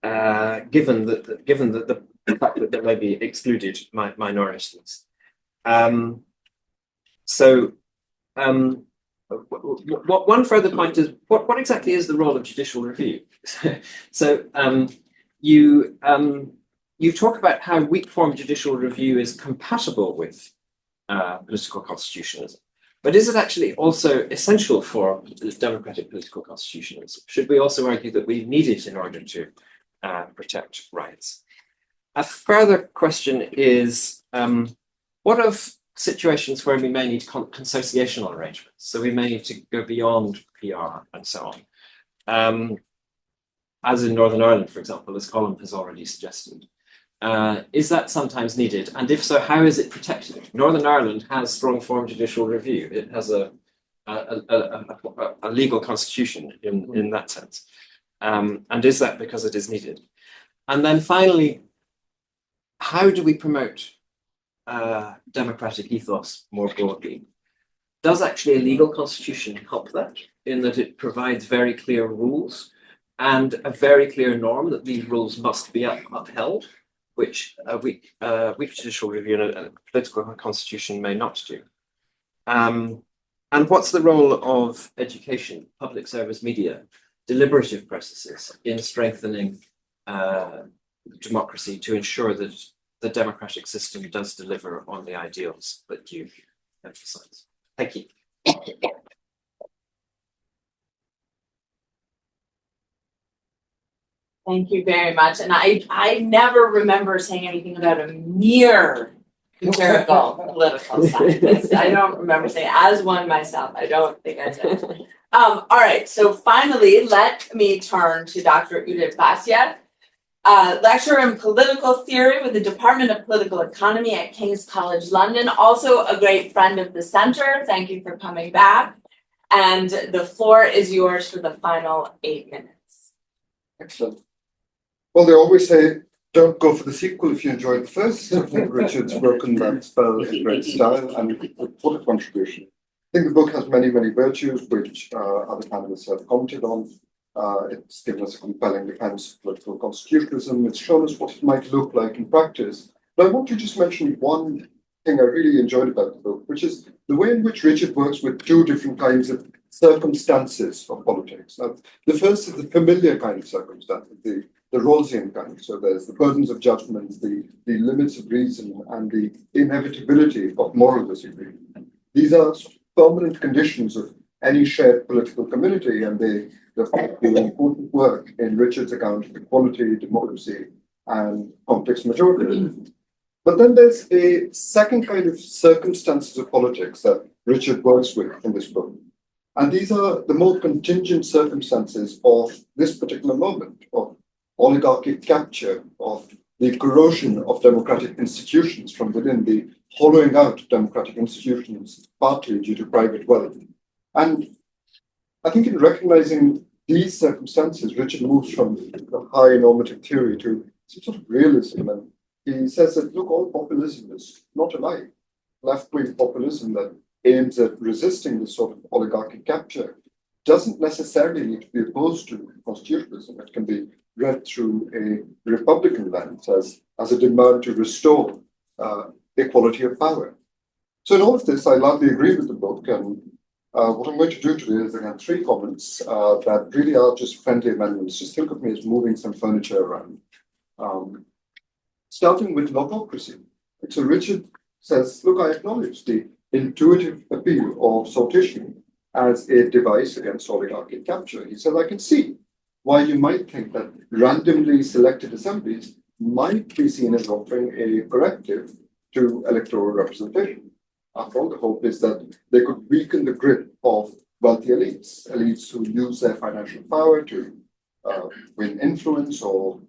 that the fact that there may be excluded minorities. One further point is, what exactly is the role of judicial review? So you talk about how weak form judicial review is compatible with political constitutionalism, but is it actually also essential for democratic political constitutionalism? Should we also argue that we need it in order to protect rights? A further question is, what of situations where we may need consociational arrangements? So we may need to go beyond PR and so on. As in Northern Ireland, for example, as Colm has already suggested. Is that sometimes needed? And if so, how is it protected? Northern Ireland has strong form judicial review. It has a legal constitution in that sense. And is that because it is needed? And then finally, how do we promote democratic ethos more broadly? Does actually a legal constitution help that, in that it provides very clear rules and a very clear norm that these rules must be upheld? which a weak judicial review and a political constitution may not do. And what's the role of education, public service media, deliberative processes in strengthening democracy to ensure that the democratic system does deliver on the ideals that you emphasize? Thank you. Thank you very much. And I never remember saying anything about a mere empirical political scientist. I don't remember saying, as one myself, I don't think I did. All right, so finally, let me turn to Dr. Udit Bhatia, lecturer in political theory with the Department of Political Economy at King's College London, also a great friend of the Centre. Thank you for coming back. And the floor is yours for the final 8 minutes. Excellent. Well, they always say, don't go for the sequel if you enjoyed the first. I think Richard's broken that spell in great style and what a contribution. I think the book has many, many virtues, which other panelists have commented on. It's given us a compelling defense of political constitutionalism. It's shown us what it might look like in practice. But I want to just mention one thing I really enjoyed about the book, which is the way in which Richard works with two different kinds of circumstances of politics. Now, the first is the familiar kind of circumstance, the Rawlsian kind. So there's the burdens of judgment, the limits of reason, and the inevitability of moral disagreement. These are permanent conditions of any shared political community, and they do important work in Richard's account of equality, democracy, and complex majority. But then there's a second kind of circumstances of politics that Richard works with in this book. And these are the more contingent circumstances of this particular moment, of oligarchic capture, of the corrosion of democratic institutions from within, the hollowing out of democratic institutions, partly due to private wealth. And I think in recognizing these circumstances, Richard moves from the high normative theory to some sort of realism. And he says that, look, all populism is not alike. Left-wing populism that aims at resisting this sort of oligarchic capture doesn't necessarily need to be opposed to constitutionalism. It can be read through a Republican lens as a demand to restore equality of power. So in all of this, I largely agree with the book. And what I'm going to do today is, again, 3 comments that really are just friendly amendments. Just think of me as moving some furniture around. Starting with logocracy. So Richard says, look, I acknowledge the intuitive appeal of sortition as a device against oligarchic capture. He says, I can see why you might think that randomly selected assemblies might be seen as offering a corrective to electoral representation. After all, the hope is that they could weaken the grip of wealthy elites who use their financial power to win influence or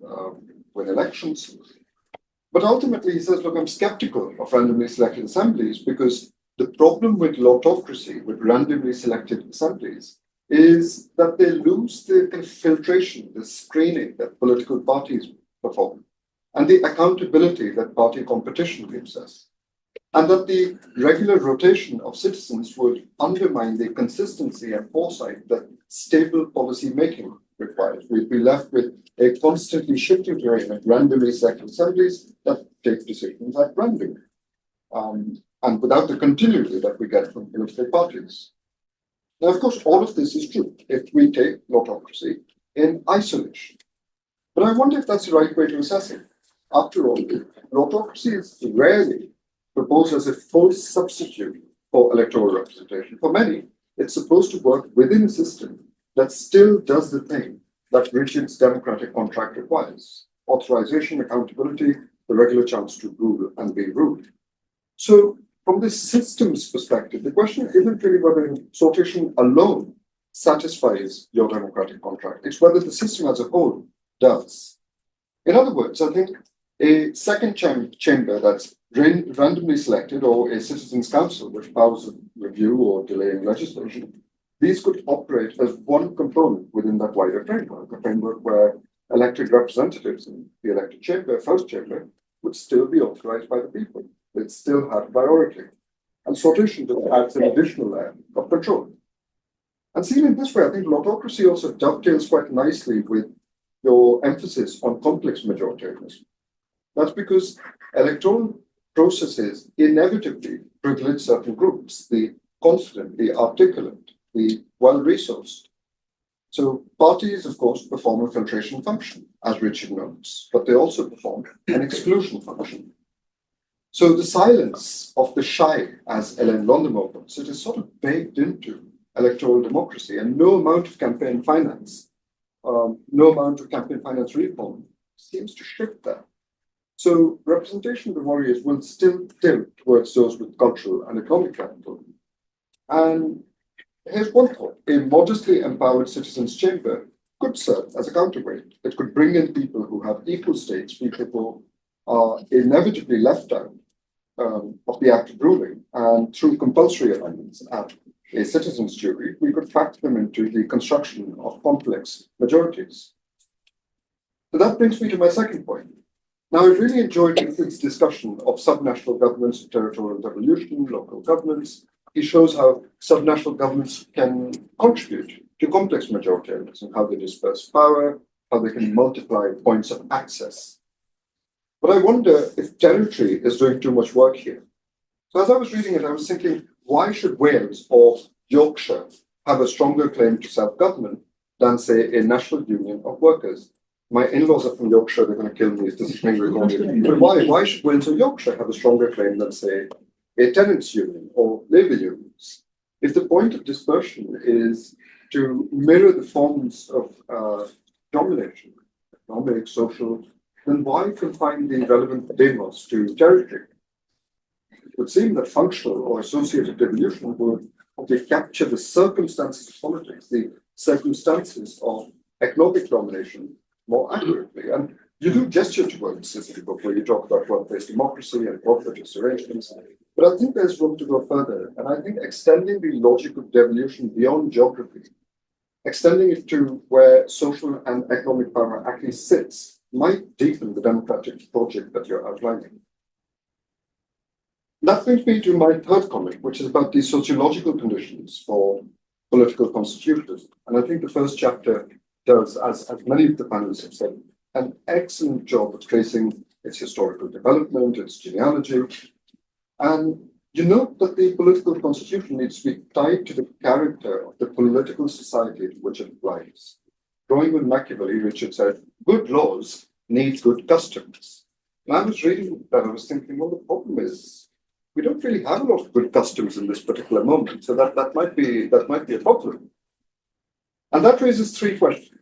win elections. But ultimately, he says, look, I'm skeptical of randomly selected assemblies because the problem with lotocracy, with randomly selected assemblies, is that they lose the filtration, the screening that political parties perform, and the accountability that party competition gives us. And that the regular rotation of citizens would undermine the consistency and foresight that stable policy making requires. We'd be left with a constantly shifting terrain of randomly selected assemblies that take decisions at random, and without the continuity that we get from political parties. Now, of course, all of this is true if we take lotocracy in isolation. But I wonder if that's the right way to assess it. After all, lotocracy is rarely proposed as a full substitute for electoral representation. For many, it's supposed to work within a system that still does the thing that Richard's democratic contract requires: authorization, accountability, the regular chance to rule and be ruled. So from this system's perspective, the question isn't really whether sortition alone satisfies your democratic contract. It's whether the system as a whole does. In other words, I think a second chamber that's randomly selected, or a citizens' council with powers of review or delaying legislation, these could operate as one component within that wider framework, a framework where elected representatives in the elected chamber, first chamber, would still be authorized by the people. They'd still have priority. And sortition just adds an additional layer of control. And seen in this way, I think lotocracy also dovetails quite nicely with your emphasis on complex majoritarianism. That's because electoral processes inevitably privilege certain groups, the confident, the articulate, the well-resourced. So parties, of course, perform a filtration function, as Richard notes, but they also perform an exclusion function. So the silence of the shy, as Ellen Londonor puts it, is sort of baked into electoral democracy, and no amount of campaign finance, reform seems to shift that. So representation of the warriors will still tilt towards those with cultural and economic capital. And here's one thought: a modestly empowered citizens' chamber could serve as a counterweight. It could bring in people who have equal stakes, people who are inevitably left out of the act of ruling, and through compulsory amendments at a citizens' jury, we could factor them into the construction of complex majorities. So that brings me to my second point. Now, I really enjoyed Richard's discussion of subnational governments, territorial devolution, local governments. He shows how subnational governments can contribute to complex majoritarianism, how they disperse power, how they can multiply points of access. But I wonder if territory is doing too much work here. So as I was reading it, I was thinking, why should Wales or Yorkshire have a stronger claim to self-government than, say, a national union of workers? My in-laws are from Yorkshire, they're going to kill me if this is being recorded. But why should Wales or Yorkshire have a stronger claim than, say, a tenants' union or labour unions? If the point of dispersion is to mirror the forms of domination, economic, social, then why confine the relevant demos to territory? It would seem that functional or associated devolution would capture the circumstances of politics, the circumstances of economic domination more accurately. And you do gesture towards this in the book where you talk about workplace democracy and cooperative arrangements. But I think there's room to go further. And I think extending the logic of devolution beyond geography, extending it to where social and economic power actually sits, might deepen the democratic project that you're outlining. That brings me to my third comment, which is about the sociological conditions for political constitutionalism. And I think the first chapter does, as many of the panelists have said, an excellent job of tracing its historical development, its genealogy. And you note that the political constitution needs to be tied to the character of the political society to which it applies. Drawing on Machiavelli, Richard said, good laws need good customs. And I was reading that, I was thinking, well, the problem is we don't really have a lot of good customs in this particular moment. So that might be a problem. And that raises three questions.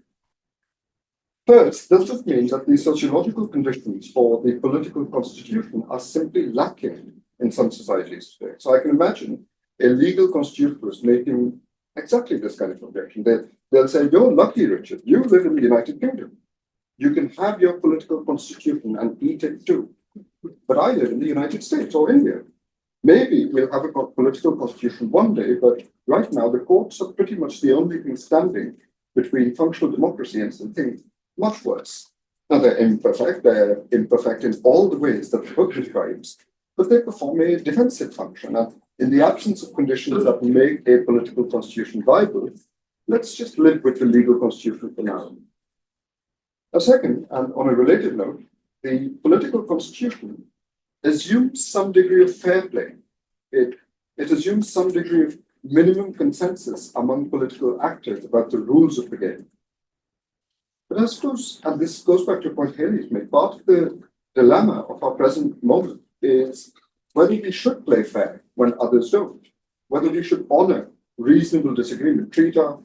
First, does this mean that the sociological conditions for the political constitution are simply lacking in some societies today? So I can imagine a legal constitutionalist making exactly this kind of objection. They'll say, you're lucky, Richard, you live in the United Kingdom. You can have your political constitution and eat it too. But I live in the United States or India. Maybe we'll have a political constitution one day, but right now the courts are pretty much the only thing standing between functional democracy and something much worse. Now they're imperfect in all the ways that the book describes, but they perform a defensive function. And in the absence of conditions that make a political constitution viable, let's just live with the legal constitution for now. A second, and on a related note, the political constitution assumes some degree of fair play. It assumes some degree of minimum consensus among political actors about the rules of the game. But I suppose, and this goes back to a point Hayley's made, part of the dilemma of our present moment is whether we should play fair when others don't, whether we should honor reasonable disagreement, treat our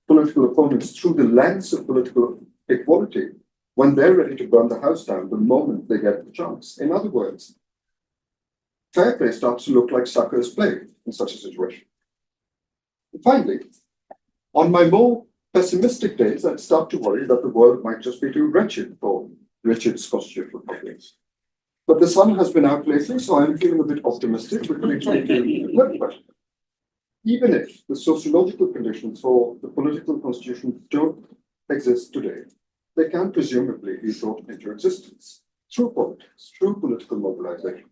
political opponents through the lens of political equality when they're ready to burn the house down the moment they get the chance. In other words, fair play starts to look like suckers play in such a situation. And finally, on my more pessimistic days, I'd start to worry that the world might just be too wretched for Richard's constitutional populace. But the sun has been out lately, so I'm feeling a bit optimistic, which brings me to the third question. Even if the sociological conditions for the political constitution don't exist today, they can presumably be brought into existence through politics, through political mobilization.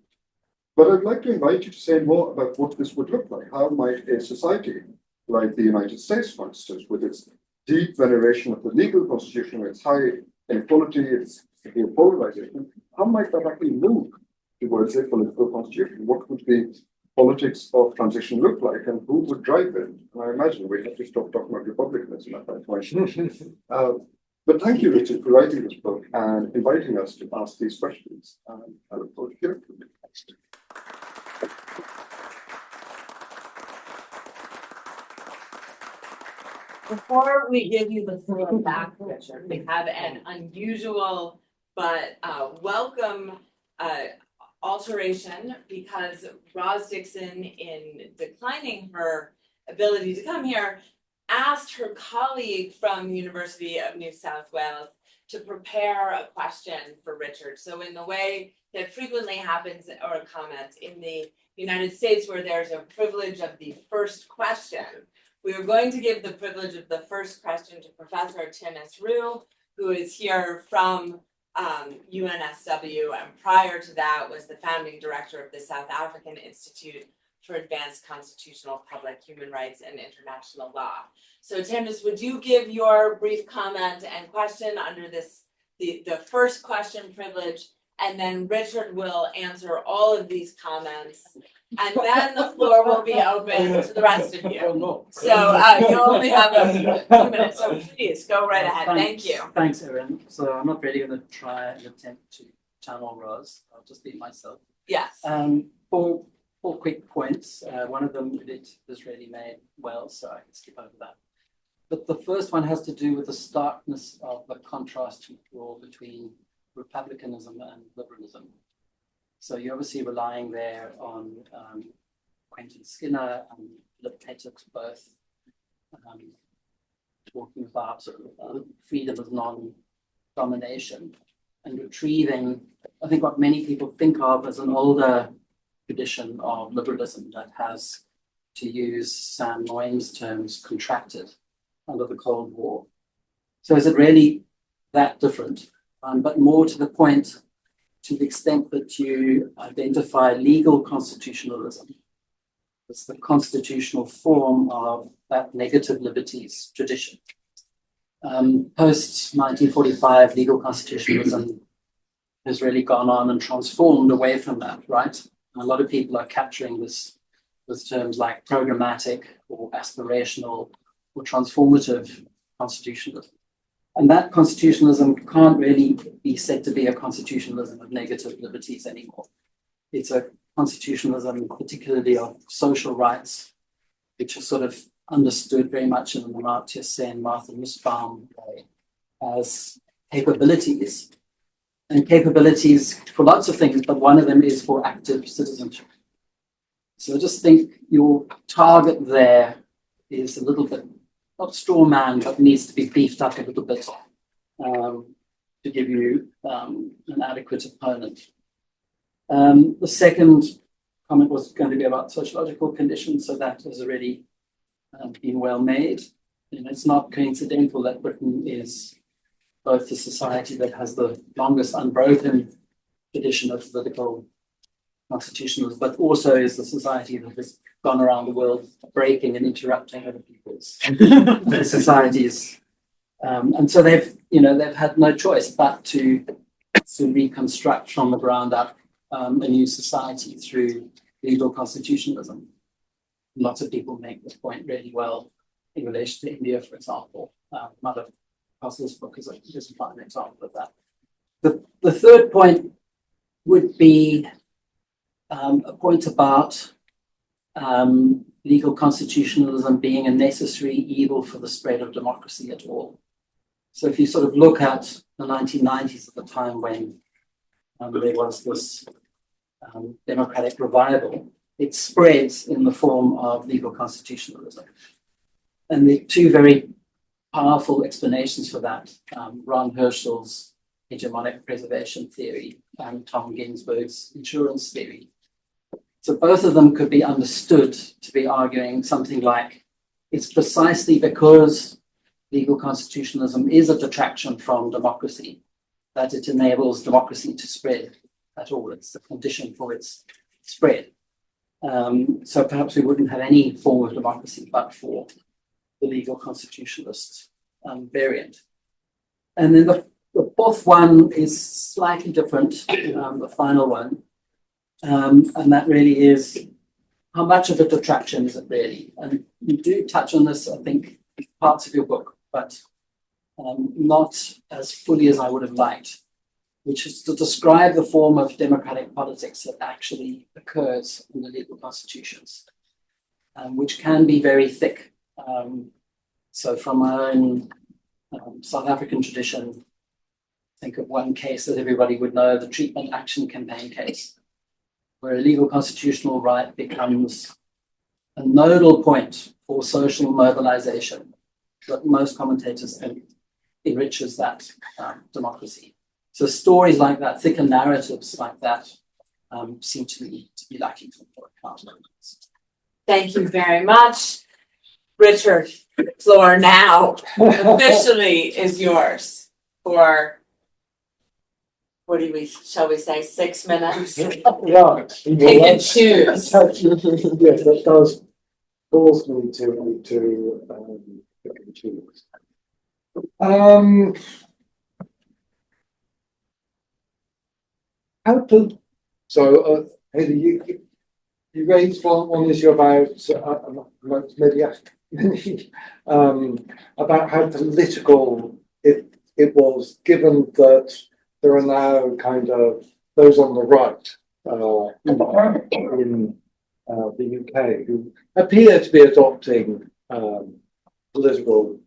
But I'd like to invite you to say more about what this would look like. How might a society like the United States, for instance, with its deep veneration of the legal constitution, its high inequality, its the polarization, how might that actually move towards a political constitution? What would the politics of transition look like, and who would drive it? And I imagine we have to stop talking about republicanism at that point. But thank you, Richard, for writing this book and inviting us to ask these questions. I look forward to hearing from you. Before we give you the floor back, Richard, we have an unusual but welcome alteration, because Roz Dixon, in declining her ability to come here, asked her colleague from the University of New South Wales to prepare a question for Richard. So in the way that frequently happens, or a comment, in the United States, where there's a privilege of the first question, we are going to give the privilege of the first question to Professor Timis Rue, who is here from UNSW, and prior to that was the founding director of the South African Institute for Advanced Constitutional Public Human Rights and International Law. So Timis, would you give your brief comment and question under this, the first question privilege, and then Richard will answer all of these comments, and then the floor will be open to the rest of you. So you only have a few minutes, so please go right ahead. Thank you. Thanks, Erin. So I'm not really going to try and attempt to channel Roz. I'll just be myself. Yes. Four quick points. One of them Udit has really made well, so I can skip over that. But the first one has to do with the starkness of the contrast to draw between republicanism and liberalism. So you're obviously relying there on Quentin Skinner and Philip Pettit both talking about freedom of non-domination and retrieving, I think, what many people think of as an older tradition of liberalism that has, to use Sam Moyne's terms, contracted under the Cold War. So is it really that different? But more to the point, to the extent that you identify legal constitutionalism as the constitutional form of that negative liberties tradition. Post 1945, legal constitutionalism has really gone on and transformed away from that, right? And a lot of people are capturing this with terms like programmatic or aspirational or transformative constitutionalism. And that constitutionalism can't really be said to be a constitutionalism of negative liberties anymore. It's a constitutionalism, particularly of social rights, which are sort of understood very much in the Amartya Sen, Martha Nussbaum way as capabilities. And capabilities for lots of things, but one of them is for active citizenship. So I just think your target there is a little bit, not straw man, but needs to be beefed up a little bit to give you an adequate opponent. The second comment was going to be about sociological conditions, so that has already been well made. And it's not coincidental that Britain is both the society that has the longest unbroken tradition of political constitutionalism, but also is the society that has gone around the world breaking and interrupting other people's societies. And so they've had no choice but to reconstruct from the ground up a new society through legal constitutionalism. Lots of people make this point really well in relation to India, for example. Mother Apostle's book is a fine example of that. The third point would be a point about legal constitutionalism being a necessary evil for the spread of democracy at all. So if you sort of look at the 1990s at the time when there was this democratic revival, it spreads in the form of legal constitutionalism. And there are two very powerful explanations for that. Ron Herschel's hegemonic preservation theory and Tom Ginsburg's insurance theory. So both of them could be understood to be arguing something like, it's precisely because legal constitutionalism is a detraction from democracy that it enables democracy to spread at all. It's the condition for its spread. So perhaps we wouldn't have any form of democracy but for the legal constitutionalist variant. And then the fourth one is slightly different, the final one. And that really is, how much of a detraction is it really? And you do touch on this, I think, in parts of your book, but not as fully as I would have liked, which is to describe the form of democratic politics that actually occurs in the legal constitutions, which can be very thick. So from our own South African tradition, think of one case that everybody would know, the treatment action campaign case, where a legal constitutional right becomes a nodal point for social mobilization that most commentators think enriches that democracy. So stories like that, thicker narratives like that, seem to be lacking from the account. Thank you very much. Richard, the floor now officially is yours for, shall we say, 6 minutes? Right. Pick and choose. Yes, that does force me to pick and choose. How to, so Hayley, you raised one issue about about how political it was, given that there are now kind of those on the right in the UK who appear to be adopting political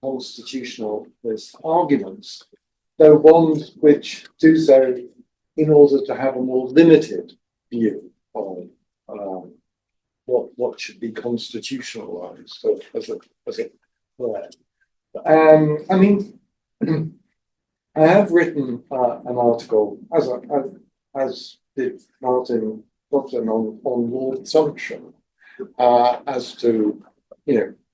constitutionalist arguments, though ones which do so in order to have a more limited view on what should be constitutionalized as a word. I mean, I have written an article, as did Martin on Lord Sumption, as to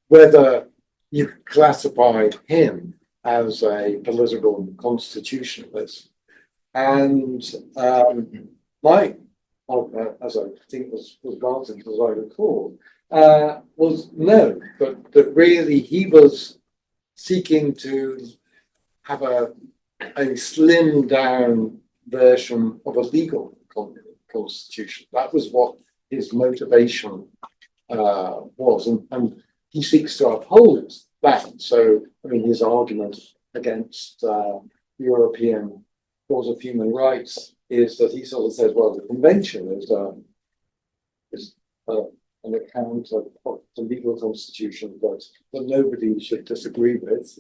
whether you classify him as a political constitutionalist, and my as I think was Martin's, as I recall, was no, but that really he was seeking to have a slimmed down version of a legal constitution. That was what his motivation was, and he seeks to uphold that. So, I mean, his argument against European Court of Human Rights is that he sort of says, well, the convention is an account of the legal constitution that nobody should disagree with.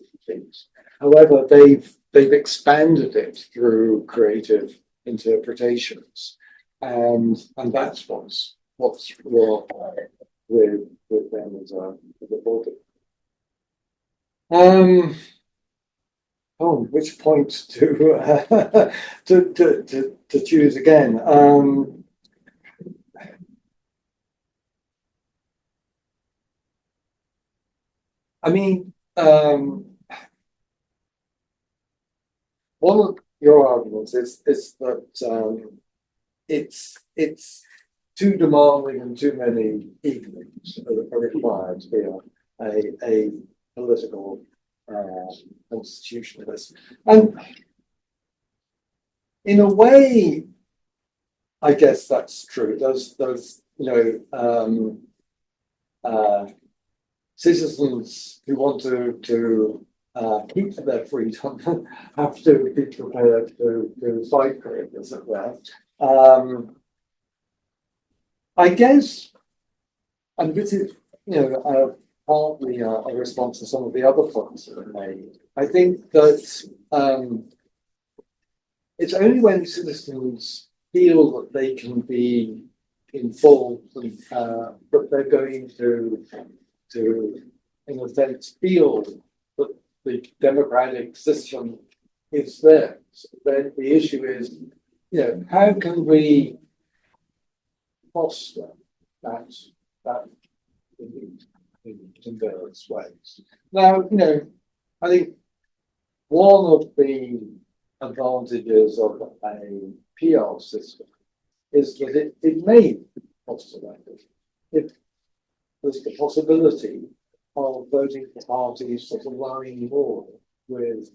However, they've expanded it through creative interpretations, and that's what's wrong with them as a body. Which point to choose again? I mean, one of your arguments is that it's too demanding and too many evenings are required to be a political constitutionalist. And in a way, I guess that's true. Those citizens who want to keep their freedom have to be prepared to fight for it, as it were. I guess, and this is partly a response to some of the other points that are made. I think that it's only when citizens feel that they can be involved and that they're going to in a sense feel that the democratic system is there. So then the issue is, how can we foster that in various ways? Now, I think one of the advantages of a PR system is that it may foster that. If there's the possibility of voting for parties that align more with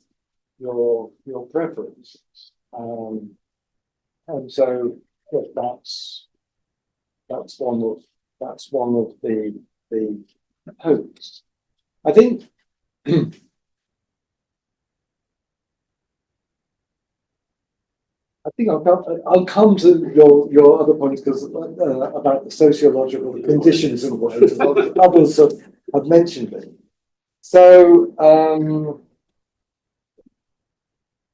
your preferences. And so yeah, that's one of the hopes. I think I'll come to your other points because about the sociological conditions and what others have mentioned it. So,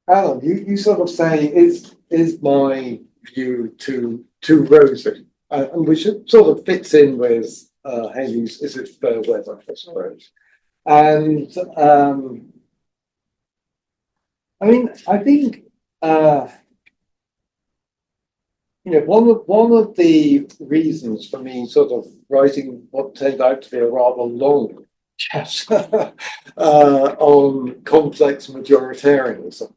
Alan, you sort of say is my view too rosy, and which sort of fits in with Hayley's "Is it fair weather?" I suppose. And I mean, I think. One of the reasons for me sort of writing what turned out to be a rather long chapter on complex majoritarianism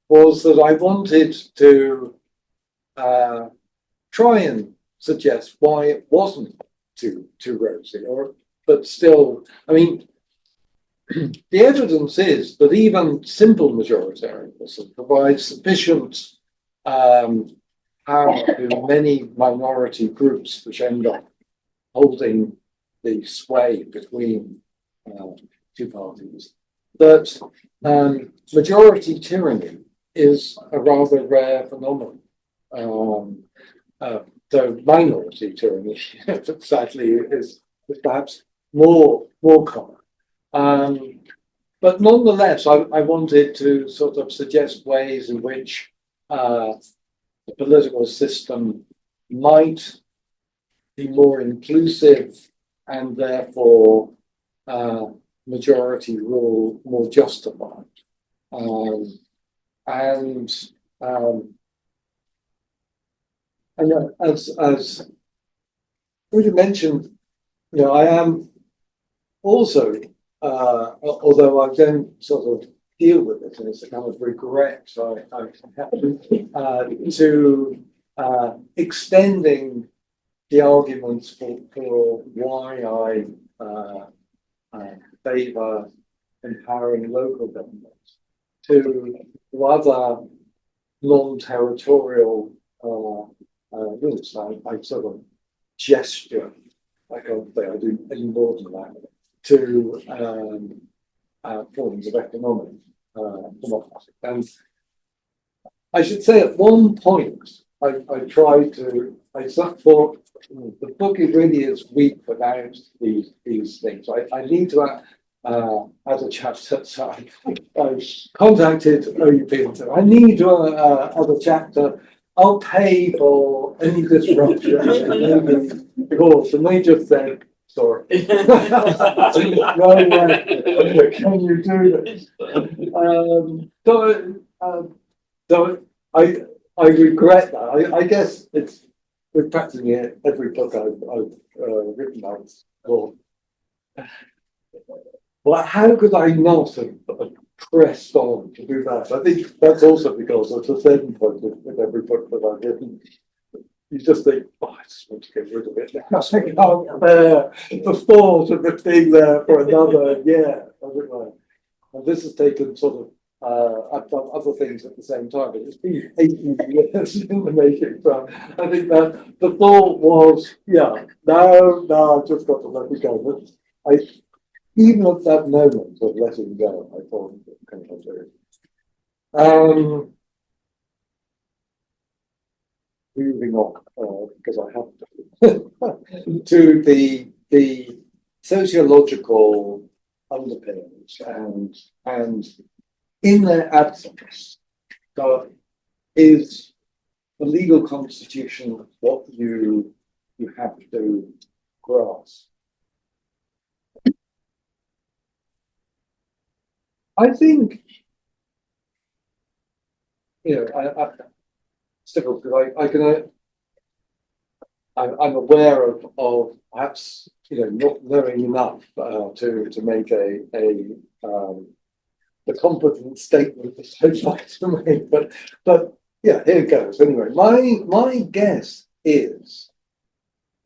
was that I wanted to try and suggest why it wasn't too rosy, but still, I mean, the evidence is that even simple majoritarianism provides sufficient power to many minority groups which end up holding the sway between two parties, that majority tyranny is a rather rare phenomenon. Though minority tyranny, sadly, is perhaps more common. But nonetheless, I wanted to sort of suggest ways in which the political system might be more inclusive and therefore majority rule more justified. And as Udit mentioned, I am also, although I don't sort of deal with it, and it's a kind of regret I have to extending the arguments for why I favour empowering local governments to other non-territorial routes. I sort of gesture, I can't say I do any more than that, to forms of economic democracy. And I should say at one point, I tried to, I thought the book really is weak without these things. I need to add a chapter. So I contacted OUP and said, I need to add a chapter. I'll pay for any disruption. Because, and they just said, sorry. No way. Can you do this? So I regret that. I guess it's with practically every book I've written out. Well, how could I not have pressed on to do that? I think that's also because at a certain point with every book that I've written, you just think, I just want to get rid of it. I can't bear the thought of it being there for another year. And this has taken sort of, I've done other things at the same time, but it's been 18 years in the making. So I think that the thought was, no, I've just got to let it go. But even at that moment of letting go, I thought, can I do it? Moving on, because I have to the sociological underpinnings and in their absence, is the legal constitution what you have to grasp. I think, it's difficult because I'm aware of perhaps not knowing enough to make a competent statement that I'd like to make, but yeah, here it goes. Anyway, my guess is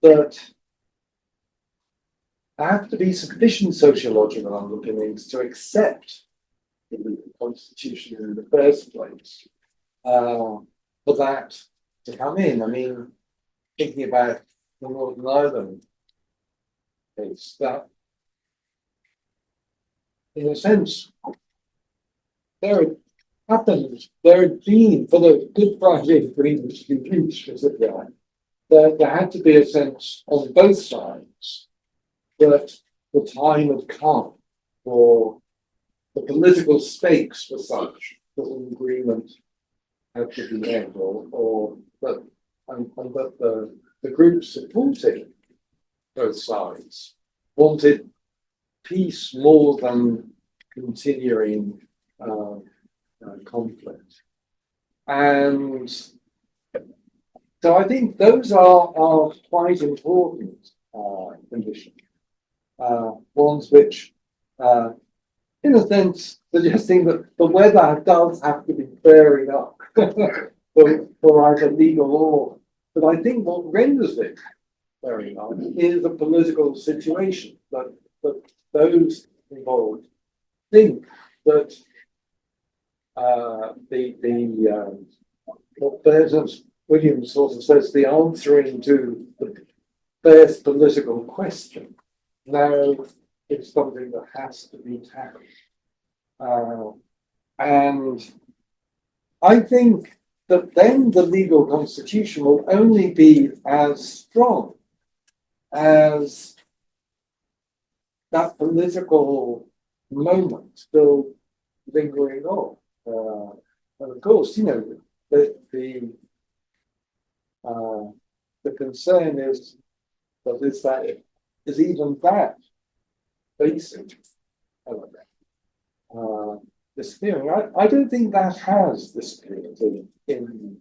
that there have to be sufficient sociological underpinnings to accept the Constitution in the first place, for that to come in. I mean, thinking about the Northern Ireland case, that in a sense, there had been, for the Good Friday Agreement to be reached, as it were, there had to be a sense on both sides that the time had come for the political stakes were such that an agreement had to be made, or that and that the groups supporting both sides wanted peace more than continuing conflict. And so I think those are quite important conditions, ones which, in a sense, suggesting that the weather does have to be fair enough for either legal or. But I think what renders it fair enough is the political situation that those involved think that what Bernard Williams sort of says, the answering to the first political question now is something that has to be tackled. And I think that then the legal constitution will only be as strong as that political moment still lingering on. And of course, you know, the concern is that is even that basic element disappearing. I don't think that has disappeared in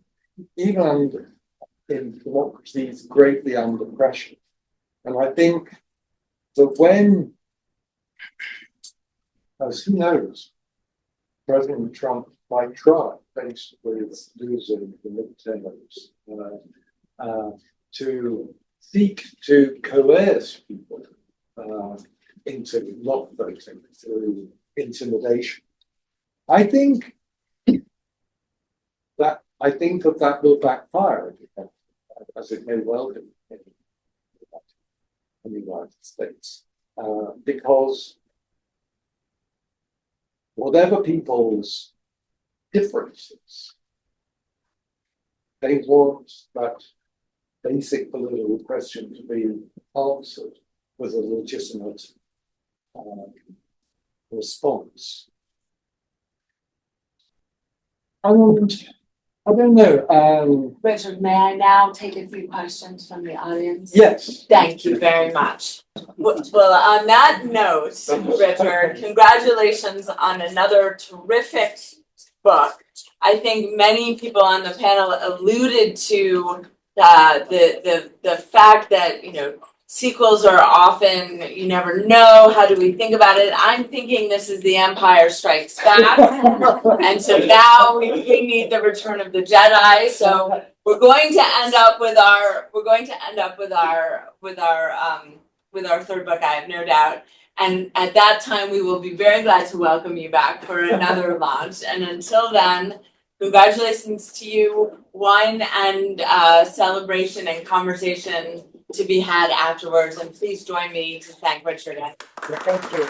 even in democracies greatly under pressure. And I think that when, as who knows, President Trump might try, faced with losing the midterms, to seek to coerce people into not voting through intimidation. I think that will backfire, as it may well do in the United States, because whatever people's differences, they want that basic political question to be answered with a legitimate response. And I don't know. Richard, may I now take a few questions from the audience? Yes. Thank you very much. Well, on that note, Richard, congratulations on another terrific book. I think many people on the panel alluded to the fact that, you know, sequels are often, you never know, how do we think about it? I'm thinking this is The Empire Strikes Back. And so now we need the Return of the Jedi. So we're going to end up with our third book, I have no doubt. And at that time, we will be very glad to welcome you back for another launch. And until then, congratulations to you. Wine and celebration and conversation to be had afterwards. And please join me to thank Richard. Thank you.